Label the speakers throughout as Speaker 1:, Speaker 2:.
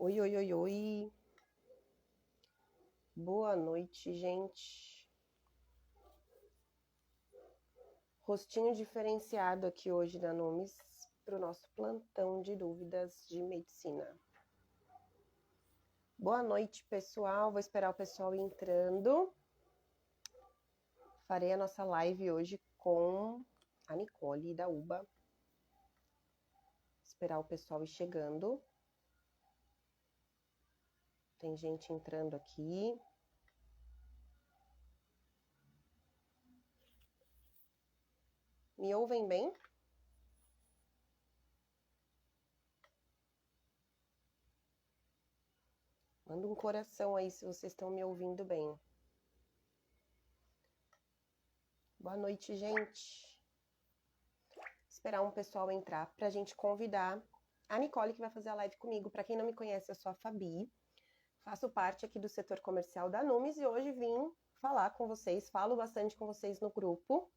Speaker 1: Oi, oi, oi, oi. Boa noite, gente. Rostinho diferenciado aqui hoje da Numes para o nosso plantão de dúvidas de medicina. Boa noite, pessoal. Vou esperar o pessoal ir entrando. Farei a nossa live hoje com a Nicole da UBA. Esperar o pessoal ir chegando. Tem gente entrando aqui. Me ouvem bem? Manda um coração aí se vocês estão me ouvindo bem. Boa noite, gente. Esperar um pessoal entrar para a gente convidar a Nicole, que vai fazer a live comigo. Para quem não me conhece, eu sou a Fabi, faço parte aqui do setor comercial da Numes e hoje vim falar com vocês, falo bastante com vocês no grupo,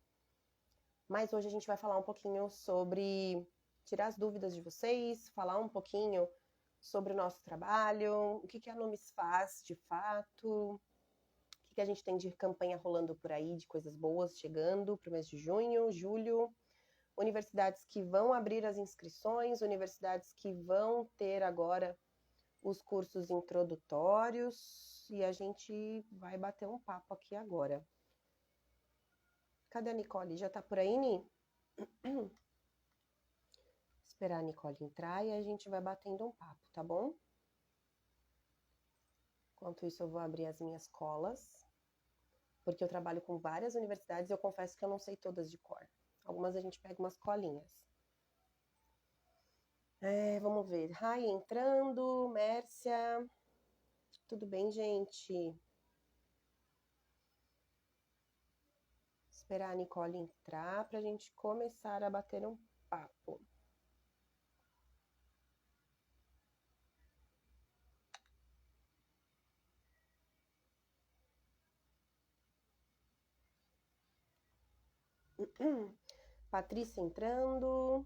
Speaker 1: mas hoje a gente vai falar um pouquinho sobre tirar as dúvidas de vocês, falar um pouquinho sobre o nosso trabalho, o que a Numes faz de fato, o que a gente tem de campanha rolando por aí, de coisas boas chegando para o mês de junho, julho. Universidades que vão abrir as inscrições, universidades que vão ter agora os cursos introdutórios, e a gente vai bater um papo aqui agora. Cadê a Nicole? Já tá por aí, Ni? Esperar a Nicole entrar e a gente vai batendo um papo, tá bom? Enquanto isso, eu vou abrir as minhas colas, porque eu trabalho com várias universidades e eu confesso que eu não sei todas de cor. Algumas a gente pega umas colinhas. Vamos ver. Rai entrando, Mércia. Tudo bem, gente? Esperar a Nicole entrar para a gente começar a bater um papo. Patrícia entrando.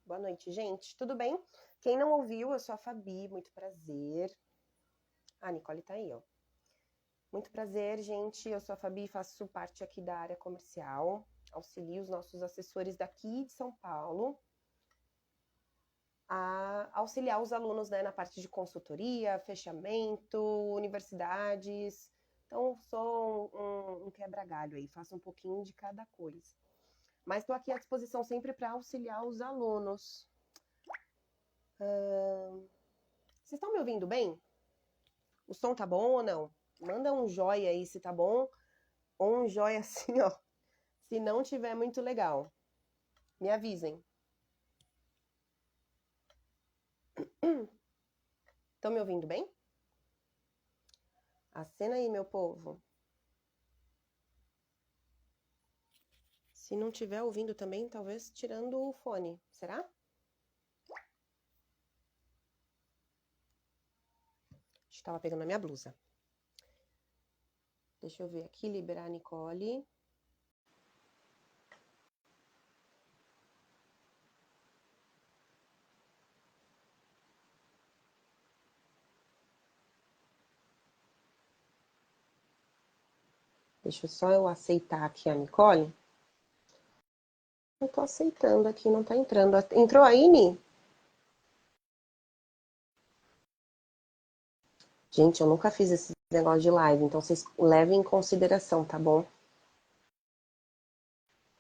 Speaker 1: Boa noite, gente. Tudo bem? Quem não ouviu, eu sou a Fabi, muito prazer. A Nicole tá aí, ó. Muito prazer, gente. Eu sou a Fabi, faço parte aqui da área comercial. Auxilio os nossos assessores daqui de São Paulo a auxiliar os alunos, né, na parte de consultoria, fechamento, universidades. Então, sou um quebra-galho aí, faço um pouquinho de cada coisa. Mas estou aqui à disposição sempre para auxiliar os alunos. Vocês estão me ouvindo bem? O som tá bom ou não? Manda um joia aí se tá bom, ou um joia assim, ó, se não tiver muito legal. Me avisem. Estão me ouvindo bem? Acena aí, meu povo. Se não tiver ouvindo também, talvez tirando o fone. Será? Estava pegando a minha blusa. Deixa eu ver aqui, liberar a Nicole. Deixa só eu aceitar aqui a Nicole. Eu tô aceitando aqui, não tá entrando. Entrou aí, Ni? Gente, eu nunca fiz esse negócio de live, então vocês levem em consideração, tá bom?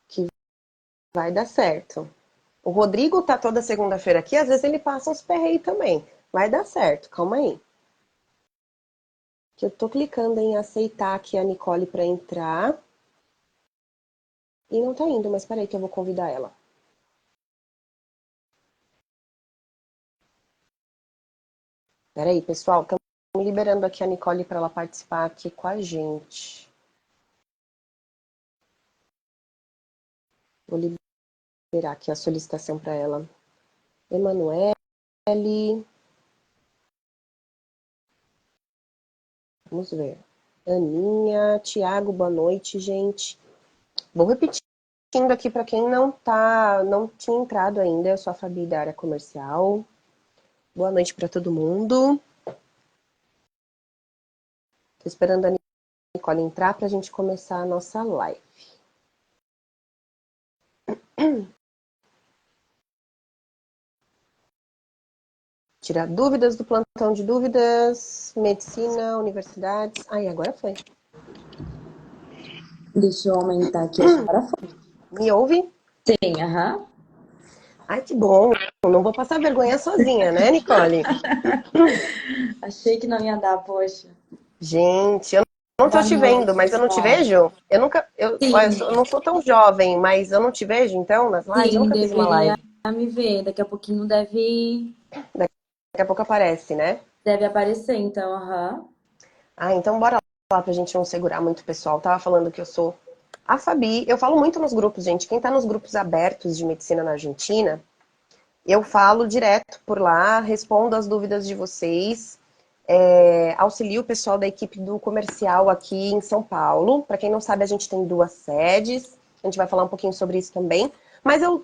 Speaker 1: Que vai dar certo. O Rodrigo tá toda segunda-feira aqui, às vezes ele passa uns perreios também. Vai dar certo, calma aí. Que eu tô clicando em aceitar aqui a Nicole para entrar. E não tá indo, mas peraí que eu vou convidar ela. Peraí, pessoal, estamos liberando aqui a Nicole para ela participar aqui com a gente. Vou liberar aqui a solicitação para ela. Emanuele. Vamos ver. Aninha, Tiago, boa noite, gente. Vou repetindo aqui para quem não tinha entrado ainda. Eu sou a Fabi da área comercial. Boa noite para todo mundo. Tô esperando a Nicole entrar para a gente começar a nossa live. Tirar dúvidas do plantão de dúvidas, medicina, universidades. Ai, agora foi.
Speaker 2: Deixa eu aumentar aqui. Agora foi.
Speaker 1: Me ouve?
Speaker 2: Sim, aham.
Speaker 1: Ai, que bom. Não vou passar vergonha sozinha, né, Nicole?
Speaker 2: Achei que não ia dar, poxa.
Speaker 1: Gente, eu não tô
Speaker 2: Boa
Speaker 1: te
Speaker 2: noite,
Speaker 1: vendo, mas eu não te
Speaker 2: pessoal.
Speaker 1: vejo? Eu nunca. Olha,
Speaker 2: Sim,
Speaker 1: eu não sou tão jovem, mas eu não te vejo, então, nas lives? Eu
Speaker 2: sim,
Speaker 1: nunca fiz uma
Speaker 2: deveria
Speaker 1: live.
Speaker 2: me ver. Daqui a pouquinho
Speaker 1: Daqui a pouco aparece, né?
Speaker 2: deve aparecer, então, aham.
Speaker 1: Ah, então bora lá pra gente não segurar muito o pessoal. Tava falando que eu sou a Fabi. Eu falo muito nos grupos, gente. Quem tá nos grupos abertos de medicina na Argentina, eu falo direto por lá, respondo as dúvidas de vocês, auxilio o pessoal da equipe do comercial aqui em São Paulo. Para quem não sabe, a gente tem 2 sedes. A gente vai falar um pouquinho sobre isso também. Mas eu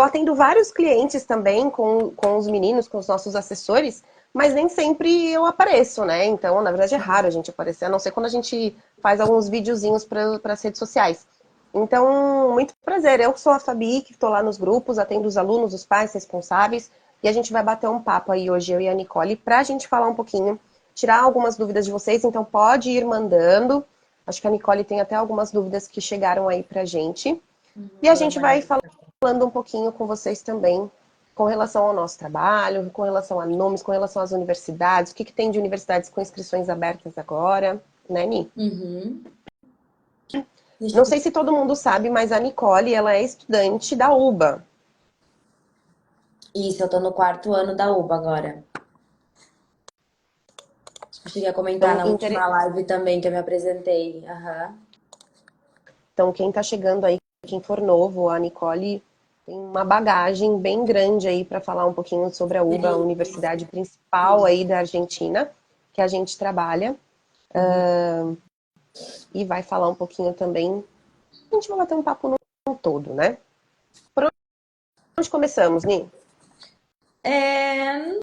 Speaker 1: atendo vários clientes também com os meninos, com os nossos assessores, mas nem sempre eu apareço, né? Então, na verdade, é raro a gente aparecer, a não ser quando a gente faz alguns videozinhos para as redes sociais. Então, muito prazer. Eu sou a Fabi, que estou lá nos grupos, atendo os alunos, os pais responsáveis, e a gente vai bater um papo aí hoje, eu e a Nicole, para a gente falar um pouquinho, tirar algumas dúvidas de vocês, então pode ir mandando. Acho que a Nicole tem até algumas dúvidas que chegaram aí para a gente. E a
Speaker 2: Vou dar
Speaker 1: gente
Speaker 2: uma
Speaker 1: vai
Speaker 2: olhada.
Speaker 1: falando um pouquinho com vocês também, com relação ao nosso trabalho, com relação a nomes, com relação às universidades, o que tem de universidades com inscrições abertas agora, né, Ni?
Speaker 2: Uhum. Deixa
Speaker 1: Não
Speaker 2: eu...
Speaker 1: sei se todo mundo sabe, mas a Nicole, ela é estudante da UBA.
Speaker 2: Isso, eu tô no quarto ano da UBA agora. Acho que eu cheguei a comentar
Speaker 1: Então,
Speaker 2: na última live também que eu me apresentei. Aham.
Speaker 1: então, quem está chegando aí, quem for novo, a Nicole tem uma bagagem bem grande aí para falar um pouquinho sobre a UBA, a universidade principal aí da Argentina, que a gente trabalha, e vai falar um pouquinho também. A gente vai bater um papo no todo, né? Por onde começamos, Ni?
Speaker 2: É...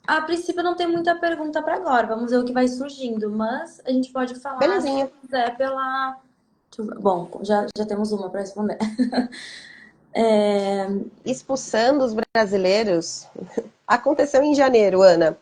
Speaker 2: A princípio não tem muita pergunta para agora, vamos ver o que vai surgindo, mas a gente pode falar, se
Speaker 1: Belezinha.
Speaker 2: quiser, pela. Bom, já temos uma para responder.
Speaker 1: Expulsando os brasileiros. Aconteceu em janeiro, Ana.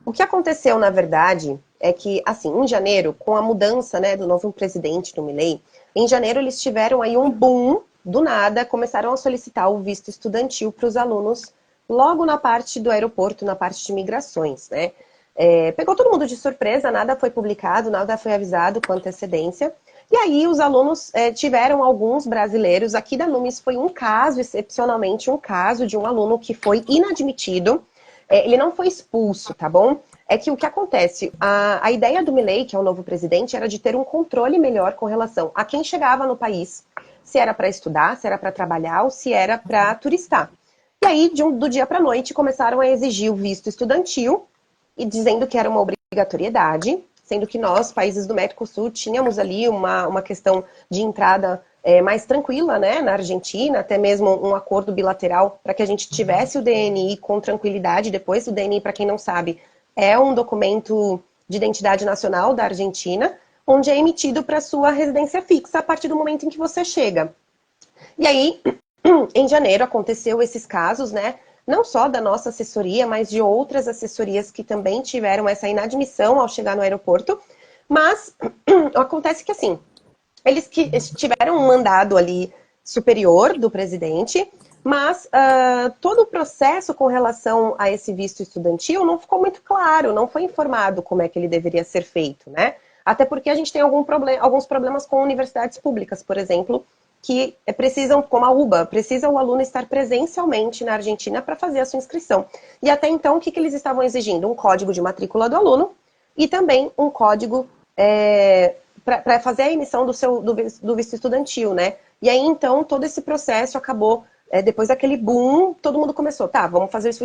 Speaker 1: O que aconteceu, na verdade, é que, assim, em janeiro, com a mudança, né, do novo presidente do Milei, em janeiro eles tiveram aí um boom, do nada, começaram a solicitar o visto estudantil para os alunos logo na parte do aeroporto, na parte de migrações, né? Pegou todo mundo de surpresa, nada foi publicado, nada foi avisado com antecedência. E aí os alunos tiveram alguns brasileiros, aqui da Numis foi um caso, excepcionalmente um caso de um aluno que foi inadmitido, ele não foi expulso, tá bom? É que o que acontece, a ideia do Milei, que é o novo presidente, era de ter um controle melhor com relação a quem chegava no país, se era para estudar, se era para trabalhar ou se era para turistar. E aí, do dia para a noite, começaram a exigir o visto estudantil, e dizendo que era uma obrigatoriedade, sendo que nós, países do Mercosul, tínhamos ali uma questão de entrada mais tranquila, né, na Argentina, até mesmo um acordo bilateral para que a gente tivesse o DNI com tranquilidade. Depois, o DNI, para quem não sabe, é um documento de identidade nacional da Argentina, onde é emitido para sua residência fixa a partir do momento em que você chega. E aí, em janeiro, aconteceu esses casos, né? Não só da nossa assessoria, mas de outras assessorias que também tiveram essa inadmissão ao chegar no aeroporto. Mas acontece que, assim, eles tiveram um mandado ali superior do presidente, mas todo o processo com relação a esse visto estudantil não ficou muito claro, não foi informado como é que ele deveria ser feito, né? Até porque a gente tem alguns problemas com universidades públicas, por exemplo, que precisam, como a UBA, precisa o aluno estar presencialmente na Argentina para fazer a sua inscrição. E até então, o que eles estavam exigindo? Um código de matrícula do aluno e também um código para fazer a emissão do visto estudantil, né? E aí, então, todo esse processo acabou, depois daquele boom, todo mundo começou, tá, vamos fazer isso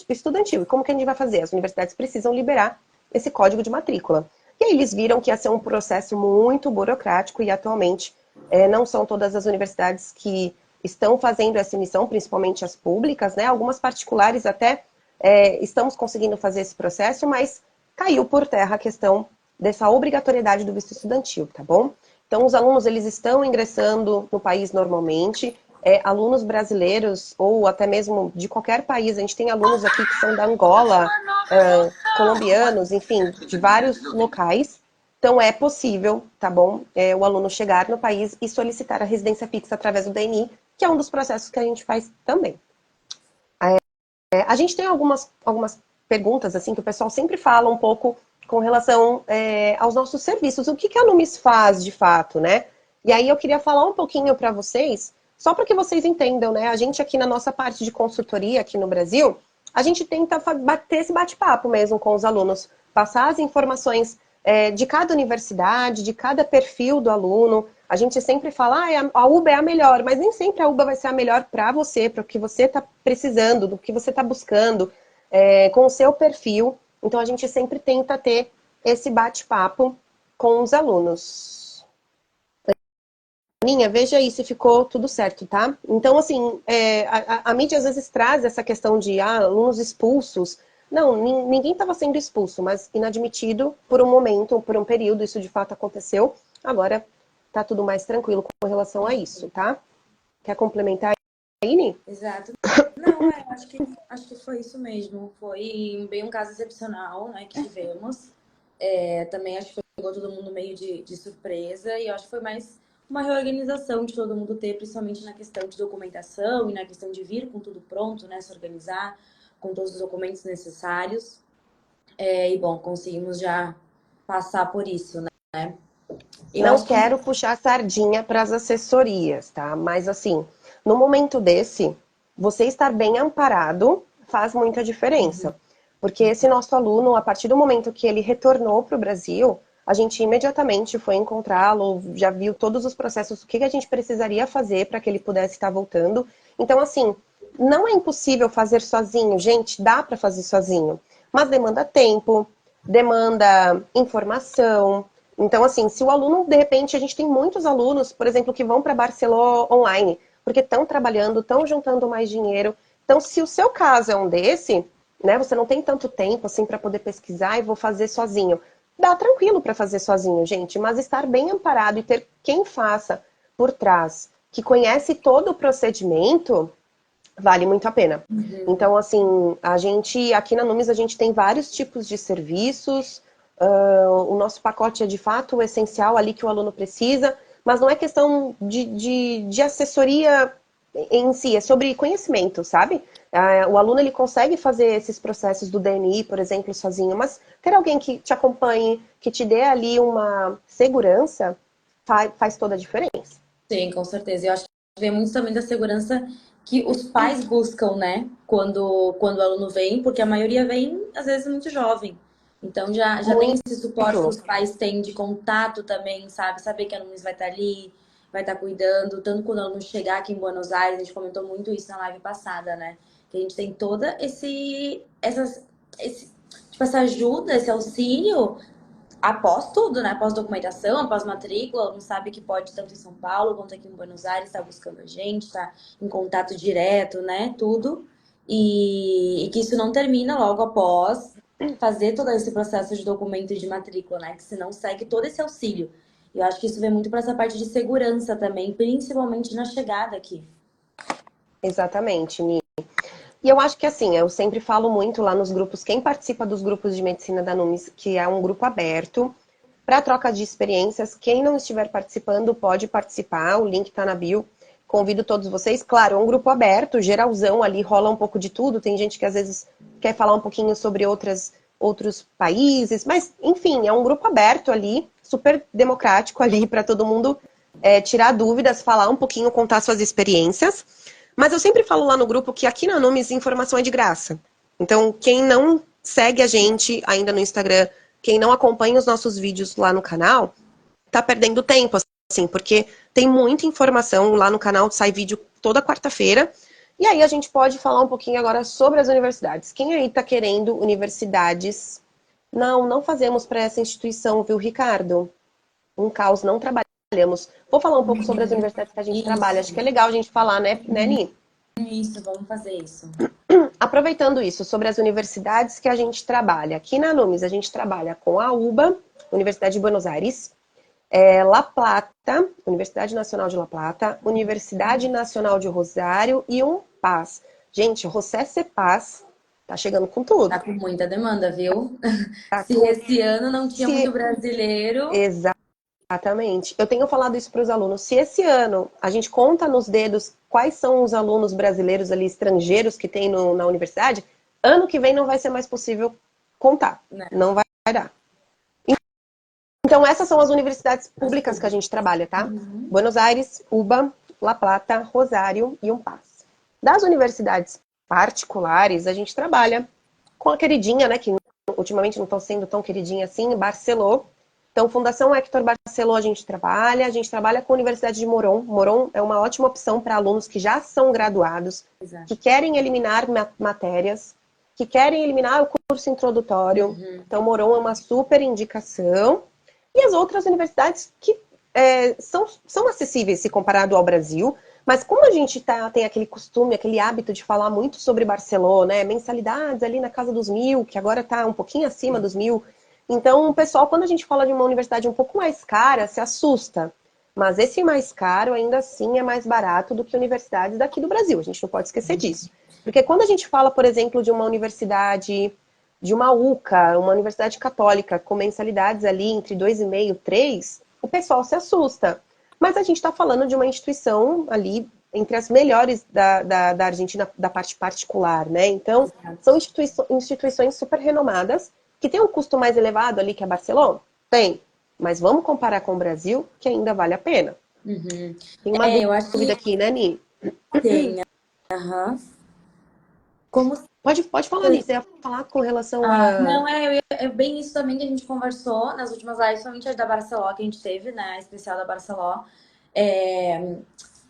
Speaker 1: estudantil. E como que a gente vai fazer? As universidades precisam liberar esse código de matrícula. E aí eles viram que ia ser um processo muito burocrático e atualmente não são todas as universidades que estão fazendo essa emissão, principalmente as públicas, né? Algumas particulares até estamos conseguindo fazer esse processo, mas caiu por terra a questão dessa obrigatoriedade do visto estudantil, tá bom? Então, os alunos, eles estão ingressando no país normalmente, alunos brasileiros, ou até mesmo de qualquer país, a gente tem alunos aqui que são da Angola, colombianos, enfim, de vários locais. Então, é possível, tá bom, o aluno chegar no país e solicitar a residência fixa através do DNI, que é um dos processos que a gente faz também. A gente tem algumas perguntas, assim, que o pessoal sempre fala um pouco com relação aos nossos serviços. O que a Numis faz, de fato, né? E aí eu queria falar um pouquinho para vocês, só para que vocês entendam, né? A gente aqui na nossa parte de consultoria aqui no Brasil, a gente tenta ter esse bate-papo mesmo com os alunos, passar as informações de cada universidade, de cada perfil do aluno. A gente sempre fala, a UBA é a melhor, mas nem sempre a UBA vai ser a melhor para você, para o que você está precisando, do que você está buscando, com o seu perfil. Então, a gente sempre tenta ter esse bate-papo com os alunos. Aninha, veja aí se ficou tudo certo, tá? Então, assim, a mídia às vezes traz essa questão de alunos expulsos. Não, ninguém estava sendo expulso, mas inadmitido por um momento, por um período, isso de fato aconteceu. Agora tá tudo mais tranquilo com relação a isso, tá? Quer complementar aí, Ni?
Speaker 2: Exato. Não, acho que foi isso mesmo. Foi bem um caso excepcional, né, que tivemos. Também acho que pegou todo mundo meio de surpresa e eu acho que foi mais uma reorganização de todo mundo ter, principalmente na questão de documentação e na questão de vir com tudo pronto, né, se organizar com todos os documentos necessários. E bom, conseguimos já passar por isso, né? Eu
Speaker 1: Não
Speaker 2: acho que
Speaker 1: quero puxar sardinha para as assessorias, tá? Mas assim, no momento desse, você estar bem amparado faz muita diferença. Porque esse nosso aluno, a partir do momento que ele retornou para o Brasil, a gente imediatamente foi encontrá-lo, já viu todos os processos, o que a gente precisaria fazer para que ele pudesse estar voltando. Então, assim, não é impossível fazer sozinho, gente, dá para fazer sozinho, mas demanda tempo, demanda informação. Então, assim, se o aluno, de repente, a gente tem muitos alunos, por exemplo, que vão para Barcelona online, porque estão trabalhando, estão juntando mais dinheiro. Então, se o seu caso é um desse, né, você não tem tanto tempo assim para poder pesquisar e vou fazer sozinho. Dá tranquilo para fazer sozinho, gente, mas estar bem amparado e ter quem faça por trás, que conhece todo o procedimento, vale muito a pena. Então, assim, a gente, aqui na Numis, a gente tem vários tipos de serviços. O nosso pacote é, de fato, o essencial ali que o aluno precisa, mas não é questão de assessoria em si, é sobre conhecimento, sabe? O aluno, ele consegue fazer esses processos do DNI, por exemplo, sozinho, mas ter alguém que te acompanhe, que te dê ali uma segurança, faz toda a diferença.
Speaker 2: sim, com certeza. Eu acho que vem muito também da segurança que os pais buscam, né? Quando o aluno vem, porque a maioria vem, às vezes, muito jovem. Então já tem esse suporte que
Speaker 1: Muito.
Speaker 2: os pais têm de contato também, sabe? Saber que a Nunes vai estar ali, vai estar cuidando. Tanto quando o aluno chegar aqui em Buenos Aires, a gente comentou muito isso na live passada, né? Que a gente tem toda tipo, essa ajuda, esse auxílio após tudo, né? Após documentação, após matrícula, não sabe que pode tanto em São Paulo quanto aqui em Buenos Aires, está buscando a gente, está em contato direto, né? Tudo. E que isso não termina logo após fazer todo esse processo de documento de matrícula, né? Que senão segue todo esse auxílio. E eu acho que isso vem muito para essa parte de segurança também, principalmente na chegada aqui.
Speaker 1: Exatamente, Ni. E eu acho que assim, eu sempre falo muito lá nos grupos, quem participa dos grupos de medicina da Numis, que é um grupo aberto para troca de experiências. Quem não estiver participando pode participar, o link está na bio. Convido todos vocês. Claro, é um grupo aberto, geralzão ali, rola um pouco de tudo. Tem gente que às vezes quer falar um pouquinho sobre outros países, mas enfim, é um grupo aberto ali, super democrático ali para todo mundo tirar dúvidas, falar um pouquinho, contar suas experiências. Mas eu sempre falo lá no grupo que aqui na Numis informação é de graça. Então, quem não segue a gente ainda no Instagram, quem não acompanha os nossos vídeos lá no canal, tá perdendo tempo, assim, porque tem muita informação lá no canal, sai vídeo toda quarta-feira. E aí a gente pode falar um pouquinho agora sobre as universidades. Quem aí tá querendo universidades? Não fazemos para essa instituição, viu, Ricardo? Um caos, não trabalhamos. Vou falar um pouco sobre as universidades que a gente trabalha. Acho que é
Speaker 2: Isso,
Speaker 1: legal a gente falar, né, Ni?
Speaker 2: isso, vamos fazer isso.
Speaker 1: aproveitando isso, sobre as universidades que a gente trabalha. Aqui na Numis, a gente trabalha com a UBA, Universidade de Buenos Aires, La Plata, Universidade Nacional de La Plata, Universidade Nacional de Rosário e Paz. Gente, José Cepaz tá chegando com
Speaker 2: Tá
Speaker 1: tudo.
Speaker 2: com muita demanda, viu?
Speaker 1: Tá
Speaker 2: Se
Speaker 1: com...
Speaker 2: esse ano não tinha muito
Speaker 1: Se...
Speaker 2: brasileiro.
Speaker 1: Exatamente. Eu tenho falado isso para os alunos. Se esse ano a gente conta nos dedos quais são os alunos brasileiros ali, estrangeiros que tem na universidade, ano que vem não vai ser mais possível contar.
Speaker 2: Né?
Speaker 1: Não vai dar. Então, essas são as universidades públicas que a gente trabalha, tá? Buenos Aires, UBA, La Plata, Rosário e Paz. Das universidades particulares, a gente trabalha com a queridinha, né? Que ultimamente não estão sendo tão queridinha assim, Barceló. Então, Fundação Hector Barceló a gente trabalha com a Universidade de Moron. Moron é uma ótima opção para alunos que já são graduados,
Speaker 2: Exato.
Speaker 1: que querem eliminar matérias, que querem eliminar o curso introdutório. Então, Moron é uma super indicação. E as outras universidades que são acessíveis se comparado ao Brasil, mas como a gente tem aquele costume, aquele hábito de falar muito sobre Barcelona, né? Mensalidades ali na casa dos 1.000, que agora está um pouquinho acima dos 1.000. Então, o pessoal, quando a gente fala de uma universidade um pouco mais cara, se assusta. Mas esse mais caro, ainda assim, é mais barato do que universidades daqui do Brasil. A gente não pode esquecer disso. Porque quando a gente fala, por exemplo, de uma universidade, de uma UCA, uma universidade católica, com mensalidades ali entre 2,5 e 3, o pessoal se assusta. Mas a gente está falando de uma instituição ali entre as melhores da Argentina, da parte particular, né? Então, são instituições super renomadas, que tem um custo mais elevado ali que a Barcelona? Tem. Mas vamos comparar com o Brasil, que ainda vale a pena. Tem uma
Speaker 2: Eu acho
Speaker 1: dúvida
Speaker 2: que
Speaker 1: aqui, né, Ni?
Speaker 2: tem. Como
Speaker 1: Pode falar, Ni. Você ia falar com relação a...
Speaker 2: Não, é bem isso também que a gente conversou nas últimas lives, somente a da Barceló que a gente teve, né? A especial da Barceló.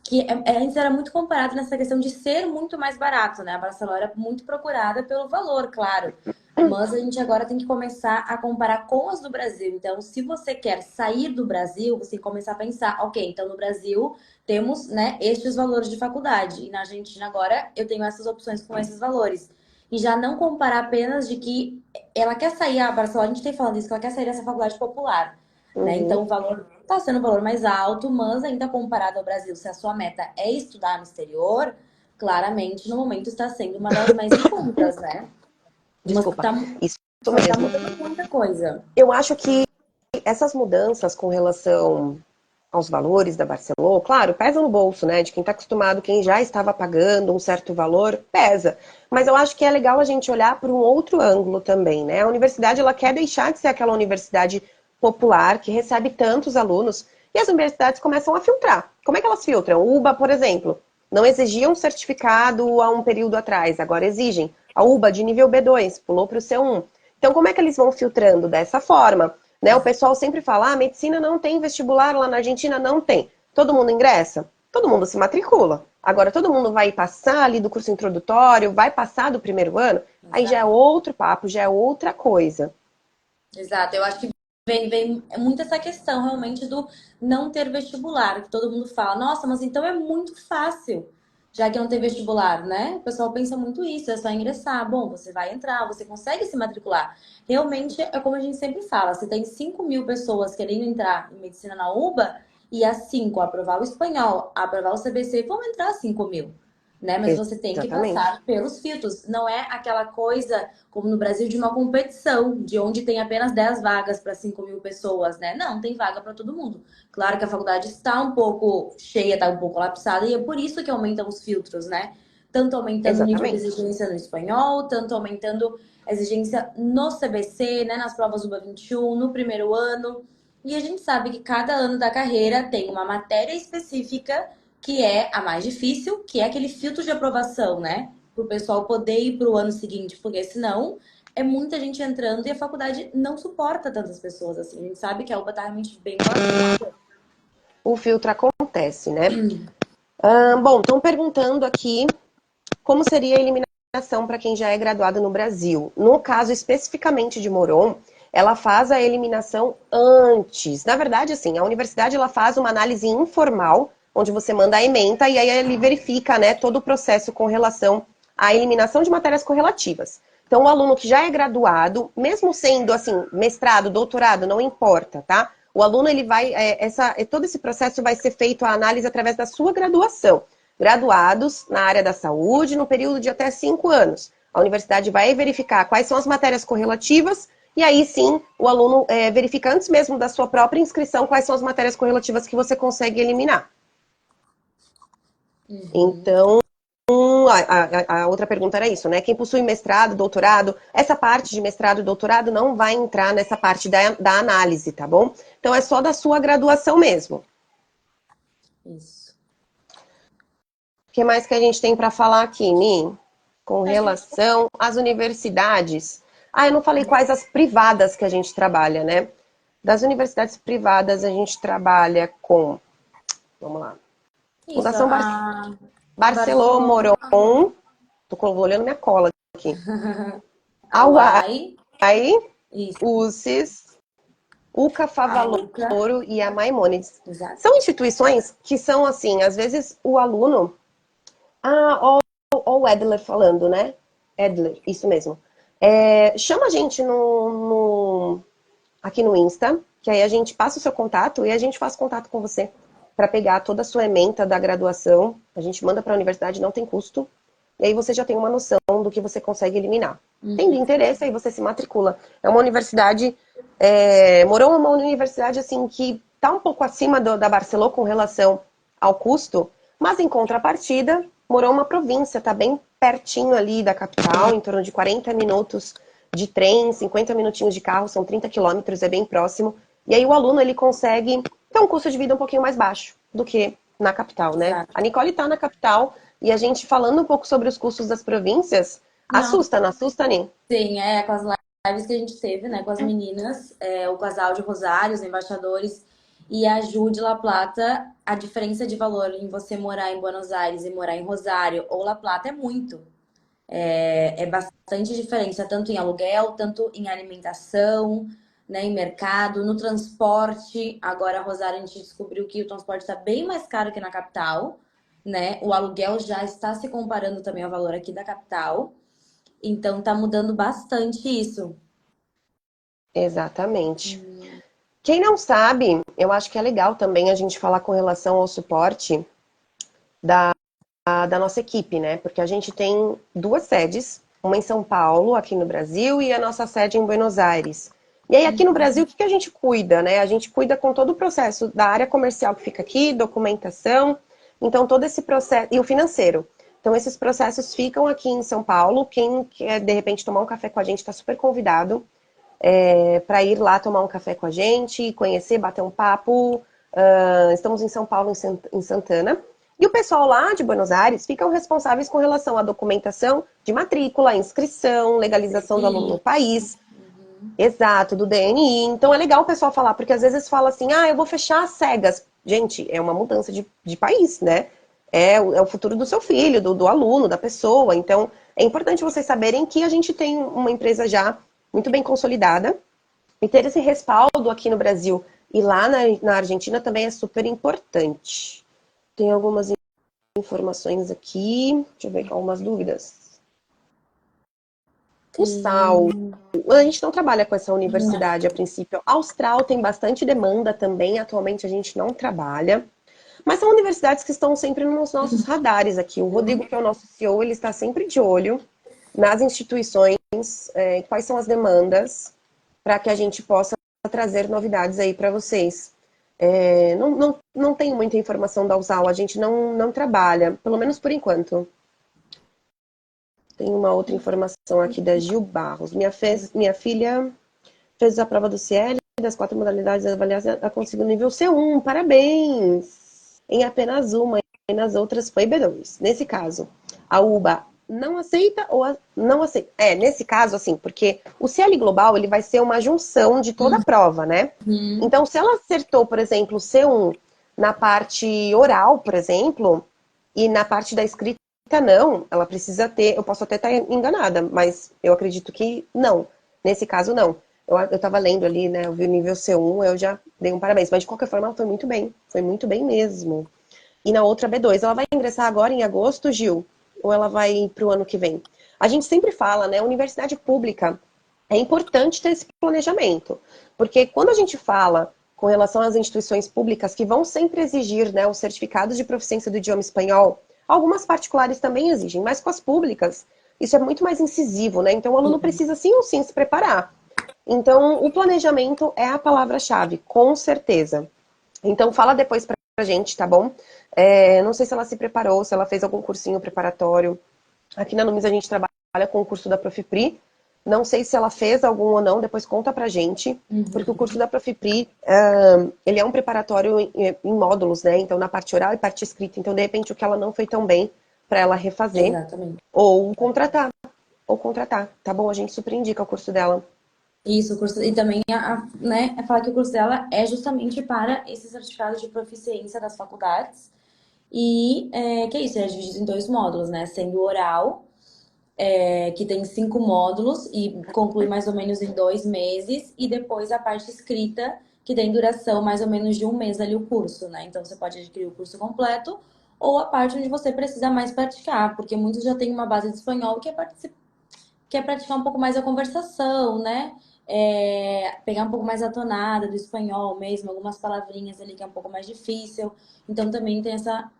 Speaker 2: Que antes era muito comparado nessa questão de ser muito mais barato, né? A Barceló era muito procurada pelo valor, claro. Mas a gente agora tem que começar a comparar com as do Brasil. Então, se você quer sair do Brasil, você tem que começar a pensar, ok, então no Brasil temos, né, estes valores de faculdade. E na Argentina agora eu tenho essas opções com esses valores. E já não comparar apenas de que ela quer sair, a Barcelona, a gente tem falando isso, que ela quer sair dessa faculdade popular, né? Então o valor está sendo um valor mais alto, mas ainda comparado ao Brasil, se a sua meta é estudar no exterior, claramente no momento está sendo uma das mais em contas, né?
Speaker 1: Desculpa, isso
Speaker 2: Tá
Speaker 1: mesmo.
Speaker 2: mudando muita coisa.
Speaker 1: Eu acho que essas mudanças com relação aos valores da Barcelona, claro, pesa no bolso, né? De quem está acostumado, quem já estava pagando um certo valor, pesa. Mas eu acho que é legal a gente olhar por um outro ângulo também, né? A universidade, ela quer deixar de ser aquela universidade popular que recebe tantos alunos e as universidades começam a filtrar. Como é que elas filtram? O UBA, por exemplo, não exigia um certificado há um período atrás, agora exigem. A UBA de nível B2 pulou para o C1. Então, como é que eles vão filtrando? Dessa forma. Né? O pessoal sempre fala, ah, medicina não tem vestibular, lá na Argentina não tem. Todo mundo ingressa? Todo mundo se matricula. Agora, todo mundo vai passar ali do curso introdutório, vai passar do primeiro ano, aí já é outro papo, já é outra coisa.
Speaker 2: Exato, eu acho que vem muito essa questão realmente do não ter vestibular, que todo mundo fala, nossa, mas então é muito fácil, já que não tem vestibular, né? O pessoal pensa muito isso, é só ingressar. Bom, você vai entrar, você consegue se matricular. Realmente, é como a gente sempre fala, se tem 5.000 pessoas querendo entrar em medicina na UBA, e as 5 aprovar o espanhol, aprovar o CBC, vão entrar 5.000. Né? Mas você tem que
Speaker 1: Exatamente.
Speaker 2: passar pelos filtros. Não é aquela coisa, como no Brasil, de uma competição, de onde tem apenas 10 vagas para 5.000 pessoas, né? Não, tem vaga para todo mundo. Claro que a faculdade está um pouco cheia, está um pouco colapsada, e é por isso que aumentam os filtros, né? Tanto aumentando o nível de exigência no espanhol, tanto aumentando a exigência no CBC, né? Nas provas UBA 21, no primeiro ano. E a gente sabe que cada ano da carreira tem uma matéria específica que é a mais difícil, que é aquele filtro de aprovação, né? Para o pessoal poder ir para o ano seguinte, porque senão é muita gente entrando e a faculdade não suporta tantas pessoas assim. A gente sabe que a UBA está realmente bem colapsada.
Speaker 1: O filtro acontece, né? Bom, estão perguntando aqui como seria a eliminação para quem já é graduado no Brasil. No caso especificamente de Moron, ela faz a eliminação antes. Na verdade, assim, a universidade ela faz uma análise informal, onde você manda a ementa e aí ele verifica, né, todo o processo com relação a eliminação de matérias correlativas. Então, o aluno que já é graduado, mesmo sendo assim, mestrado, doutorado, não importa, tá? O aluno, ele vai, todo esse processo vai ser feito a análise através da sua graduação. Graduados na área da saúde, no período de até 5 anos. A universidade vai verificar quais são as matérias correlativas e aí sim o aluno verifica antes mesmo da sua própria inscrição quais são as matérias correlativas que você consegue eliminar. Então, a outra pergunta era isso, né? Quem possui mestrado, doutorado, essa parte de mestrado e doutorado não vai entrar nessa parte da análise, tá bom? Então, é só da sua graduação mesmo.
Speaker 2: Isso.
Speaker 1: O que mais que a gente tem para falar aqui, Mi? Com relação às universidades. Eu não falei quais as privadas que a gente trabalha, né? Das universidades privadas, a gente trabalha com... Vamos lá.
Speaker 2: Isso,
Speaker 1: Fundação Barceló, Moron. Tô olhando minha cola aqui.
Speaker 2: A UAI.
Speaker 1: UCES, UCA Favaloro e a Maimonides.
Speaker 2: Exato.
Speaker 1: São instituições que são assim, às vezes o aluno... ó o Edler falando, né? Edler, isso mesmo. Chama a gente aqui no Insta, que aí a gente passa o seu contato e a gente faz contato com você para pegar toda a sua ementa da graduação. A gente manda para a universidade, não tem custo. E aí você já tem uma noção do que você consegue eliminar. Tendo interesse, aí você se matricula. É uma universidade... Moron é uma universidade assim que está um pouco acima da Barceló com relação ao custo, mas em contrapartida, Moron é uma província, está bem pertinho ali da capital, em torno de 40 minutos de trem, 50 minutinhos de carro, são 30 quilômetros, é bem próximo. E aí o aluno, ele consegue ter um custo de vida um pouquinho mais baixo do que na capital, né?
Speaker 2: Exato.
Speaker 1: A Nicole está na capital e a gente falando um pouco sobre os custos das províncias, assusta, não assusta, Nin?
Speaker 2: Sim, com as lives que a gente teve, né, com as meninas, o casal de Rosário, os embaixadores, e a Ju de La Plata, a diferença de valor em você morar em Buenos Aires e morar em Rosário ou La Plata é muito. É bastante diferença, tanto em aluguel, tanto em alimentação, né, em mercado, no transporte. Agora, Rosário, a gente descobriu que o transporte está bem mais caro que na capital, né? O aluguel já está se comparando também ao valor aqui da capital. Então, tá mudando bastante isso.
Speaker 1: Exatamente. Quem não sabe, eu acho que é legal também a gente falar com relação ao suporte da nossa equipe, né? Porque a gente tem 2 sedes, uma em São Paulo, aqui no Brasil, e a nossa sede em Buenos Aires. E aí, aqui no Brasil, o que a gente cuida, né? A gente cuida com todo o processo da área comercial que fica aqui, documentação, então todo esse processo, e o financeiro. Então, esses processos ficam aqui em São Paulo. Quem quer, de repente, tomar um café com a gente está super convidado para ir lá tomar um café com a gente, conhecer, bater um papo. Estamos em São Paulo, em Santana. E o pessoal lá de Buenos Aires ficam responsáveis com relação à documentação de matrícula, inscrição, legalização do aluno no país. Exato, do DNI. Então é legal o pessoal falar, porque às vezes fala assim, eu vou fechar as cegas. Gente, é uma mudança de país, né? É o futuro do seu filho, do aluno, da pessoa. Então é importante vocês saberem que a gente tem uma empresa já muito bem consolidada. E ter esse respaldo aqui no Brasil e lá na Argentina também é super importante. Tem algumas informações aqui. Deixa eu ver algumas dúvidas. O Sal. A gente não trabalha com essa universidade a princípio. A Austral tem bastante demanda também. Atualmente a gente não trabalha. Mas são universidades que estão sempre nos nossos radares aqui. O Rodrigo, que é o nosso CEO, ele está sempre de olho nas instituições, quais são as demandas, para que a gente possa trazer novidades aí para vocês. Não tem muita informação da USAL, a gente não trabalha, pelo menos por enquanto. Tem uma outra informação aqui da Gil Barros. Minha filha fez a prova do CL, das 4 modalidades avaliadas, ela conseguiu nível C1, parabéns! Em apenas uma, e nas outras foi B2. Nesse caso, a UBA não aceita ou não aceita? Nesse caso, assim, porque o CL Global, ele vai ser uma junção de toda a prova, né? Então, se ela acertou, por exemplo, o C1 na parte oral, por exemplo, e na parte da escrita não, ela precisa ter, eu posso até estar enganada, mas eu acredito que não. Nesse caso, não. Eu tava lendo ali, né, eu vi o nível C1, eu já dei um parabéns, mas de qualquer forma ela foi muito bem mesmo. E na outra B2, ela vai ingressar agora em agosto, Gil? ou ela vai para o ano que vem? A gente sempre fala, né? Universidade pública é importante ter esse planejamento, porque quando a gente fala com relação às instituições públicas que vão sempre exigir, né, o certificado de proficiência do idioma espanhol, algumas particulares também exigem, mas com as públicas isso é muito mais incisivo, né? Então o aluno precisa sim ou sim se preparar. Então o planejamento é a palavra-chave, com certeza. Então fala depois pra gente, tá bom? Não sei se ela se preparou, se ela fez algum cursinho preparatório. Aqui na Numis a gente trabalha com o curso da Profipri. Não sei se ela fez algum ou não, depois conta pra gente. Porque o curso da Profipri, ele é um preparatório em módulos, né? Então, na parte oral e parte escrita. Então, de repente, o que ela não foi tão bem, para ela refazer.
Speaker 2: Exatamente.
Speaker 1: Ou contratar. Tá bom? A gente super indica o curso dela.
Speaker 2: Isso, o curso, e também né, falar que o curso dela é justamente para esse certificado de proficiência das faculdades. E que é isso, é dividido em 2 módulos, né? Sendo o oral, que tem 5 módulos e conclui mais ou menos em 2 meses, e depois a parte escrita, que tem duração mais ou menos de 1 mês ali o curso, né? Então você pode adquirir o curso completo ou a parte onde você precisa mais praticar, porque muitos já têm uma base de espanhol que quer praticar um pouco mais a conversação, né? Pegar um pouco mais a tonada do espanhol mesmo, algumas palavrinhas ali que é um pouco mais difícil. Então também tem essa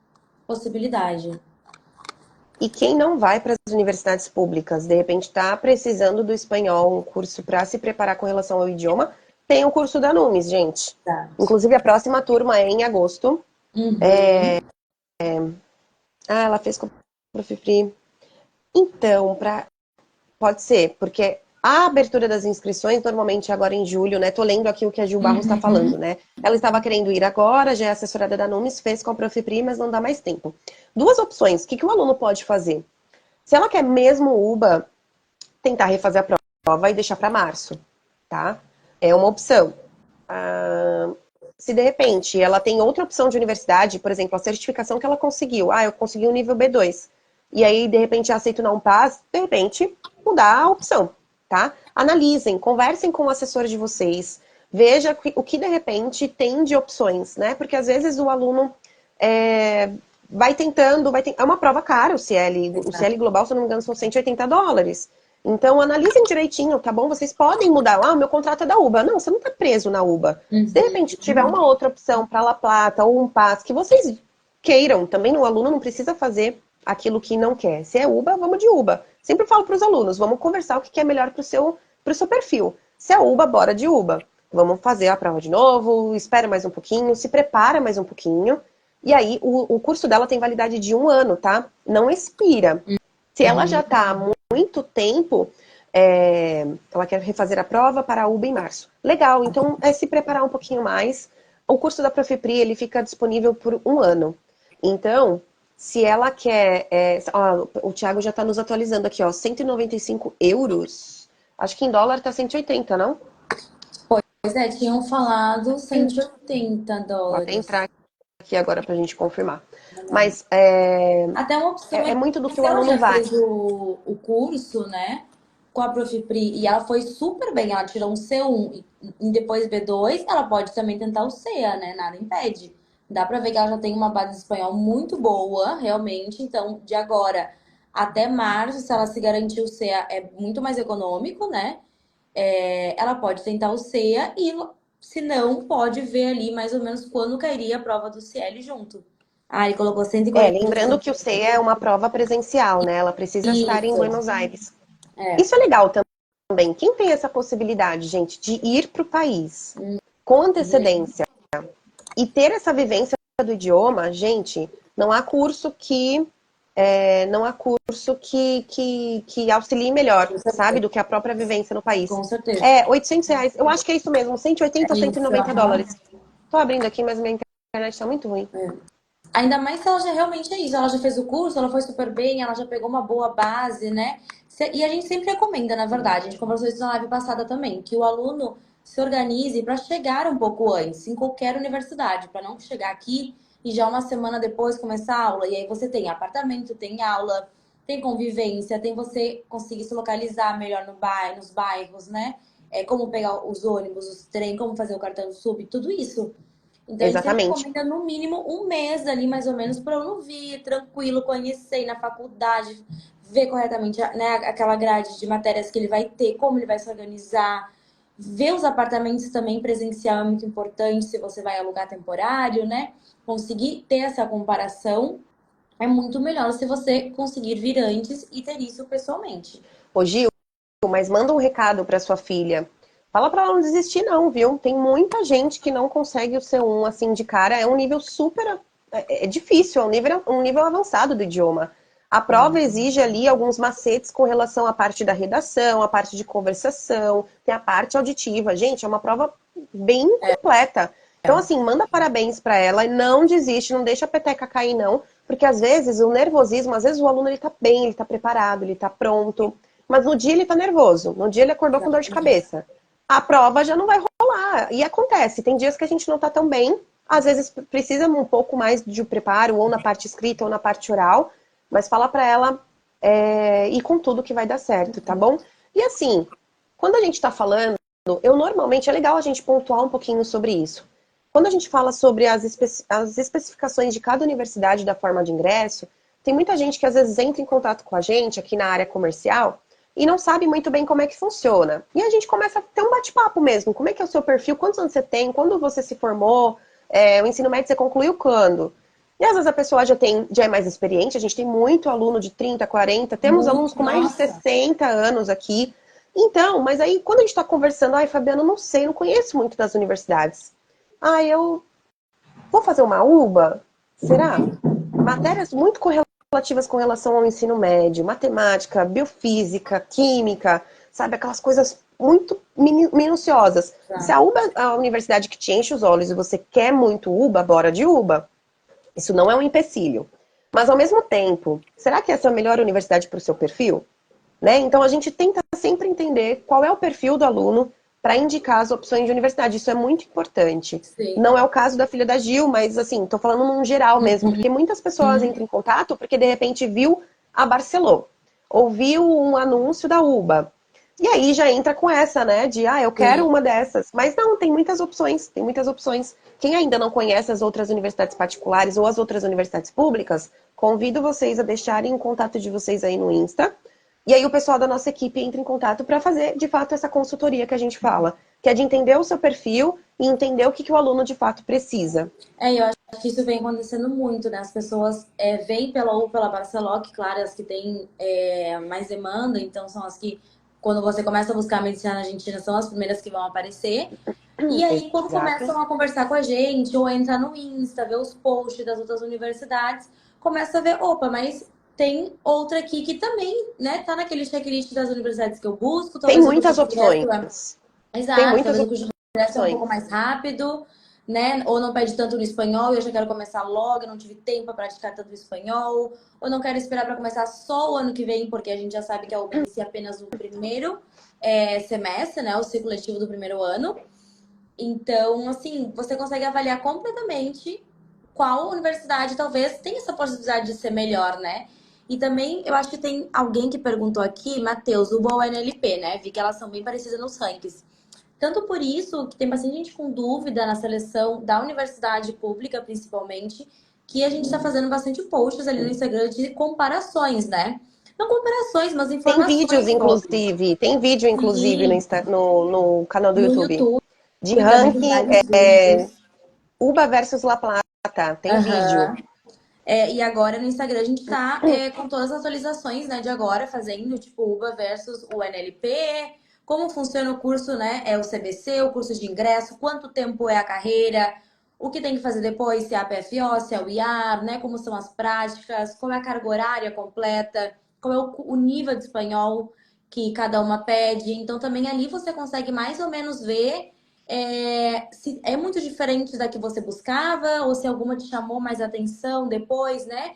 Speaker 2: possibilidade.
Speaker 1: E quem não vai para as universidades públicas, de repente está precisando do espanhol, um curso para se preparar com relação ao idioma, tem o curso da Numis, gente.
Speaker 2: Tá.
Speaker 1: Inclusive a próxima turma é em agosto.
Speaker 2: Uhum.
Speaker 1: Ela fez com o Profipri. Então, pode ser, porque a abertura das inscrições normalmente é agora em julho, né? Tô lendo aqui o que a Gil Barros está falando, né? Ela estava querendo ir agora, já é assessorada da Numis, fez com a Profipri, mas não dá mais tempo. Duas opções. O que o aluno pode fazer? Se ela quer mesmo o UBA, tentar refazer a prova e deixar para março, tá? É uma opção. Se de repente ela tem outra opção de universidade, por exemplo, a certificação que ela conseguiu. Eu consegui um nível B2. E aí, de repente, aceito na Unpaz, de repente, mudar a opção, tá? Analisem, conversem com o assessor de vocês, veja o que de repente tem de opções, né? Porque às vezes o aluno vai tentando, é uma prova cara o CL. O CL Global, se eu não me engano, são US$ 180. Então, analisem direitinho, tá bom? Vocês podem mudar. O meu contrato é da UBA. Não, você não tá preso na UBA. Se de repente tiver uma outra opção para La Plata ou um PAS que vocês queiram, também o aluno não precisa fazer aquilo que não quer. Se é UBA, vamos de UBA. Sempre falo para os alunos, vamos conversar o que é melhor para o seu perfil. Se é UBA, bora de UBA. Vamos fazer a prova de novo, espera mais um pouquinho, se prepara mais um pouquinho. E aí, o curso dela tem validade de 1 ano, tá? Não expira. Se ela já está há muito tempo, ela quer refazer a prova para a UBA em março. Legal, então é se preparar um pouquinho mais. O curso da Profipri, ele fica disponível por 1 ano. Então, se ela quer... o Thiago já está nos atualizando aqui, ó, €195. Acho que em dólar tá 180, não?
Speaker 2: Pois é, tinham falado US$ 180.
Speaker 1: Vou até entrar aqui agora para a gente confirmar. Mas
Speaker 2: Até uma opção
Speaker 1: é muito do que o
Speaker 2: se ela
Speaker 1: aluno
Speaker 2: já
Speaker 1: vai.
Speaker 2: fez o curso, né, com a Profipri, e ela foi super bem, ela tirou um C1 e depois B2, ela pode também tentar o CEA, né, nada impede. Dá pra ver que ela já tem uma base de espanhol muito boa, realmente, então de agora até março, se ela se garantir o CEA, é muito mais econômico, né, ela pode tentar o CEA e, se não, pode ver ali mais ou menos quando cairia a prova do CL junto. Ele colocou 140.
Speaker 1: Lembrando que o CEA é uma prova presencial, né? Ela precisa estar em
Speaker 2: Isso.
Speaker 1: Buenos Aires. Isso é legal também. Quem tem essa possibilidade, gente, de ir para o país com antecedência e ter essa vivência do idioma, gente, não há curso que que auxilie melhor, sabe, do que a própria vivência no país.
Speaker 2: Com certeza.
Speaker 1: R$ 800. Eu acho que é isso mesmo, 180 ou US$ 190. Tô abrindo aqui, mas minha internet tá muito ruim.
Speaker 2: Ainda mais se ela já realmente é isso. Ela já fez o curso, ela foi super bem, ela já pegou uma boa base, né? E a gente sempre recomenda, na verdade, a gente conversou isso na live passada também, que o aluno se organize para chegar um pouco antes, em qualquer universidade, para não chegar aqui e já uma semana depois começar a aula. E aí você tem apartamento, tem aula, tem convivência, tem você conseguir se localizar melhor nos bairros, né? Como pegar os ônibus, os trem, como fazer o cartão sub, tudo isso. Então a gente sempre
Speaker 1: Exatamente.
Speaker 2: recomenda no mínimo um mês ali, mais ou menos, para o aluno vir tranquilo, conhecer ir na faculdade, ver corretamente, né, aquela grade de matérias que ele vai ter, como ele vai se organizar. Ver os apartamentos também presencial é muito importante, se você vai alugar temporário, né? Conseguir ter essa comparação é muito melhor se você conseguir vir antes e ter isso pessoalmente.
Speaker 1: Ô, Gil, mas manda um recado para sua filha. Fala para ela não desistir, não, viu? Tem muita gente que não consegue o C1 assim de cara. É um nível super. É difícil, é um nível avançado do idioma. A prova exige ali alguns macetes com relação à parte da redação, à parte de conversação, tem a parte auditiva. Gente, é uma prova bem completa. Então, assim, manda parabéns para ela e não desiste, não deixa a peteca cair, não. Porque às vezes o nervosismo, às vezes o aluno ele tá bem, ele tá preparado, ele tá pronto. Mas no dia ele tá nervoso, no dia ele acordou com dor de cabeça. A prova já não vai rolar. E acontece, tem dias que a gente não tá tão bem, às vezes precisa um pouco mais de preparo, ou na parte escrita ou na parte oral, mas fala pra ela ir com tudo que vai dar certo, tá bom? E assim, quando a gente tá falando, eu normalmente, é legal a gente pontuar um pouquinho sobre isso. Quando a gente fala sobre as especificações de cada universidade da forma de ingresso, tem muita gente que às vezes entra em contato com a gente aqui na área comercial e não sabe muito bem como é que funciona. E a gente começa a ter um bate-papo mesmo. Como é que é o seu perfil? Quantos anos você tem? Quando você se formou? O ensino médio você concluiu quando? E às vezes a pessoa já é mais experiente, a gente tem muito aluno de 30, 40, temos alunos
Speaker 2: Muito,
Speaker 1: com mais de
Speaker 2: nossa.
Speaker 1: 60 anos aqui. Então, mas aí quando a gente está conversando, ai, Fabiana, não sei, não conheço muito das universidades. Ah, eu vou fazer uma UBA? Será? Matérias muito correlativas com relação ao ensino médio, matemática, biofísica, química, sabe? Aquelas coisas muito minuciosas. Se
Speaker 2: Tá.
Speaker 1: a UBA é a universidade que te enche os olhos e você quer muito UBA, bora de UBA. Isso não é um empecilho. Mas ao mesmo tempo, será que essa é a melhor universidade para o seu perfil? Né? Então a gente tenta sempre entender qual é o perfil do aluno para indicar as opções de universidade. Isso é muito importante.
Speaker 2: Sim.
Speaker 1: Não é o caso da filha da Gil, mas assim, estou falando num geral mesmo, porque muitas pessoas entram em contato porque de repente viu a Barcelô, ou viu um anúncio da UBA. E aí já entra com essa, né? De eu quero
Speaker 2: Sim.
Speaker 1: uma dessas. Mas não, tem muitas opções, tem muitas opções. Quem ainda não conhece as outras universidades particulares ou as outras universidades públicas, convido vocês a deixarem o contato de vocês aí no Insta. E aí o pessoal da nossa equipe entra em contato para fazer, de fato, essa consultoria que a gente fala, que é de entender o seu perfil e entender o que o aluno de fato precisa.
Speaker 2: Eu acho que isso vem acontecendo muito, né? As pessoas vêm pela Barceló, que, claro, as que têm mais demanda, então são as que, quando você começa a buscar a medicina na Argentina, são as primeiras que vão aparecer. E aí, quando
Speaker 1: Exato.
Speaker 2: começam a conversar com a gente, ou entrar no Insta, ver os posts das outras universidades, começa a ver, opa, mas tem outra aqui que também, né, tá naquele checklist das universidades que eu busco,
Speaker 1: Tem
Speaker 2: talvez o curso
Speaker 1: muitas
Speaker 2: de ingresso
Speaker 1: opções. Tem
Speaker 2: exato,
Speaker 1: muitas
Speaker 2: talvez o curso de ingresso é um pouco
Speaker 1: opções.
Speaker 2: mais rápido, né? Ou não pede tanto no espanhol e eu já quero começar logo, eu não tive tempo para praticar tanto espanhol, ou não quero esperar para começar só o ano que vem, porque a gente já sabe que a UB inicia apenas no primeiro semestre, né? O ciclo letivo do primeiro ano. Então, assim, você consegue avaliar completamente qual universidade talvez tenha essa possibilidade de ser melhor, né? E também eu acho que tem alguém que perguntou aqui, Matheus, o ou NLP, né? Vi que elas são bem parecidas nos rankings. Tanto por isso que tem bastante gente com dúvida na seleção da universidade pública, principalmente, que a gente está fazendo bastante posts ali no Instagram de comparações, né? Não comparações, mas
Speaker 1: Tem vídeos,
Speaker 2: informações sobre.
Speaker 1: inclusive. Tem vídeo, inclusive,
Speaker 2: Sim,
Speaker 1: no canal do
Speaker 2: no
Speaker 1: YouTube.
Speaker 2: YouTube
Speaker 1: De
Speaker 2: também tem
Speaker 1: ranking,
Speaker 2: vários vídeos.
Speaker 1: UBA versus La Plata. Tem vídeo.
Speaker 2: Aham. E agora no Instagram a gente tá com todas as atualizações, né, de agora, fazendo tipo UBA versus o NLP, como funciona o curso, né? É o CBC, o curso de ingresso, quanto tempo é a carreira, o que tem que fazer depois, se é a PFO, se é o IAR, né? Como são as práticas, como é a carga horária completa, qual é o nível de espanhol que cada uma pede. Então também ali você consegue mais ou menos ver se é muito diferente da que você buscava, ou se alguma te chamou mais atenção depois, né?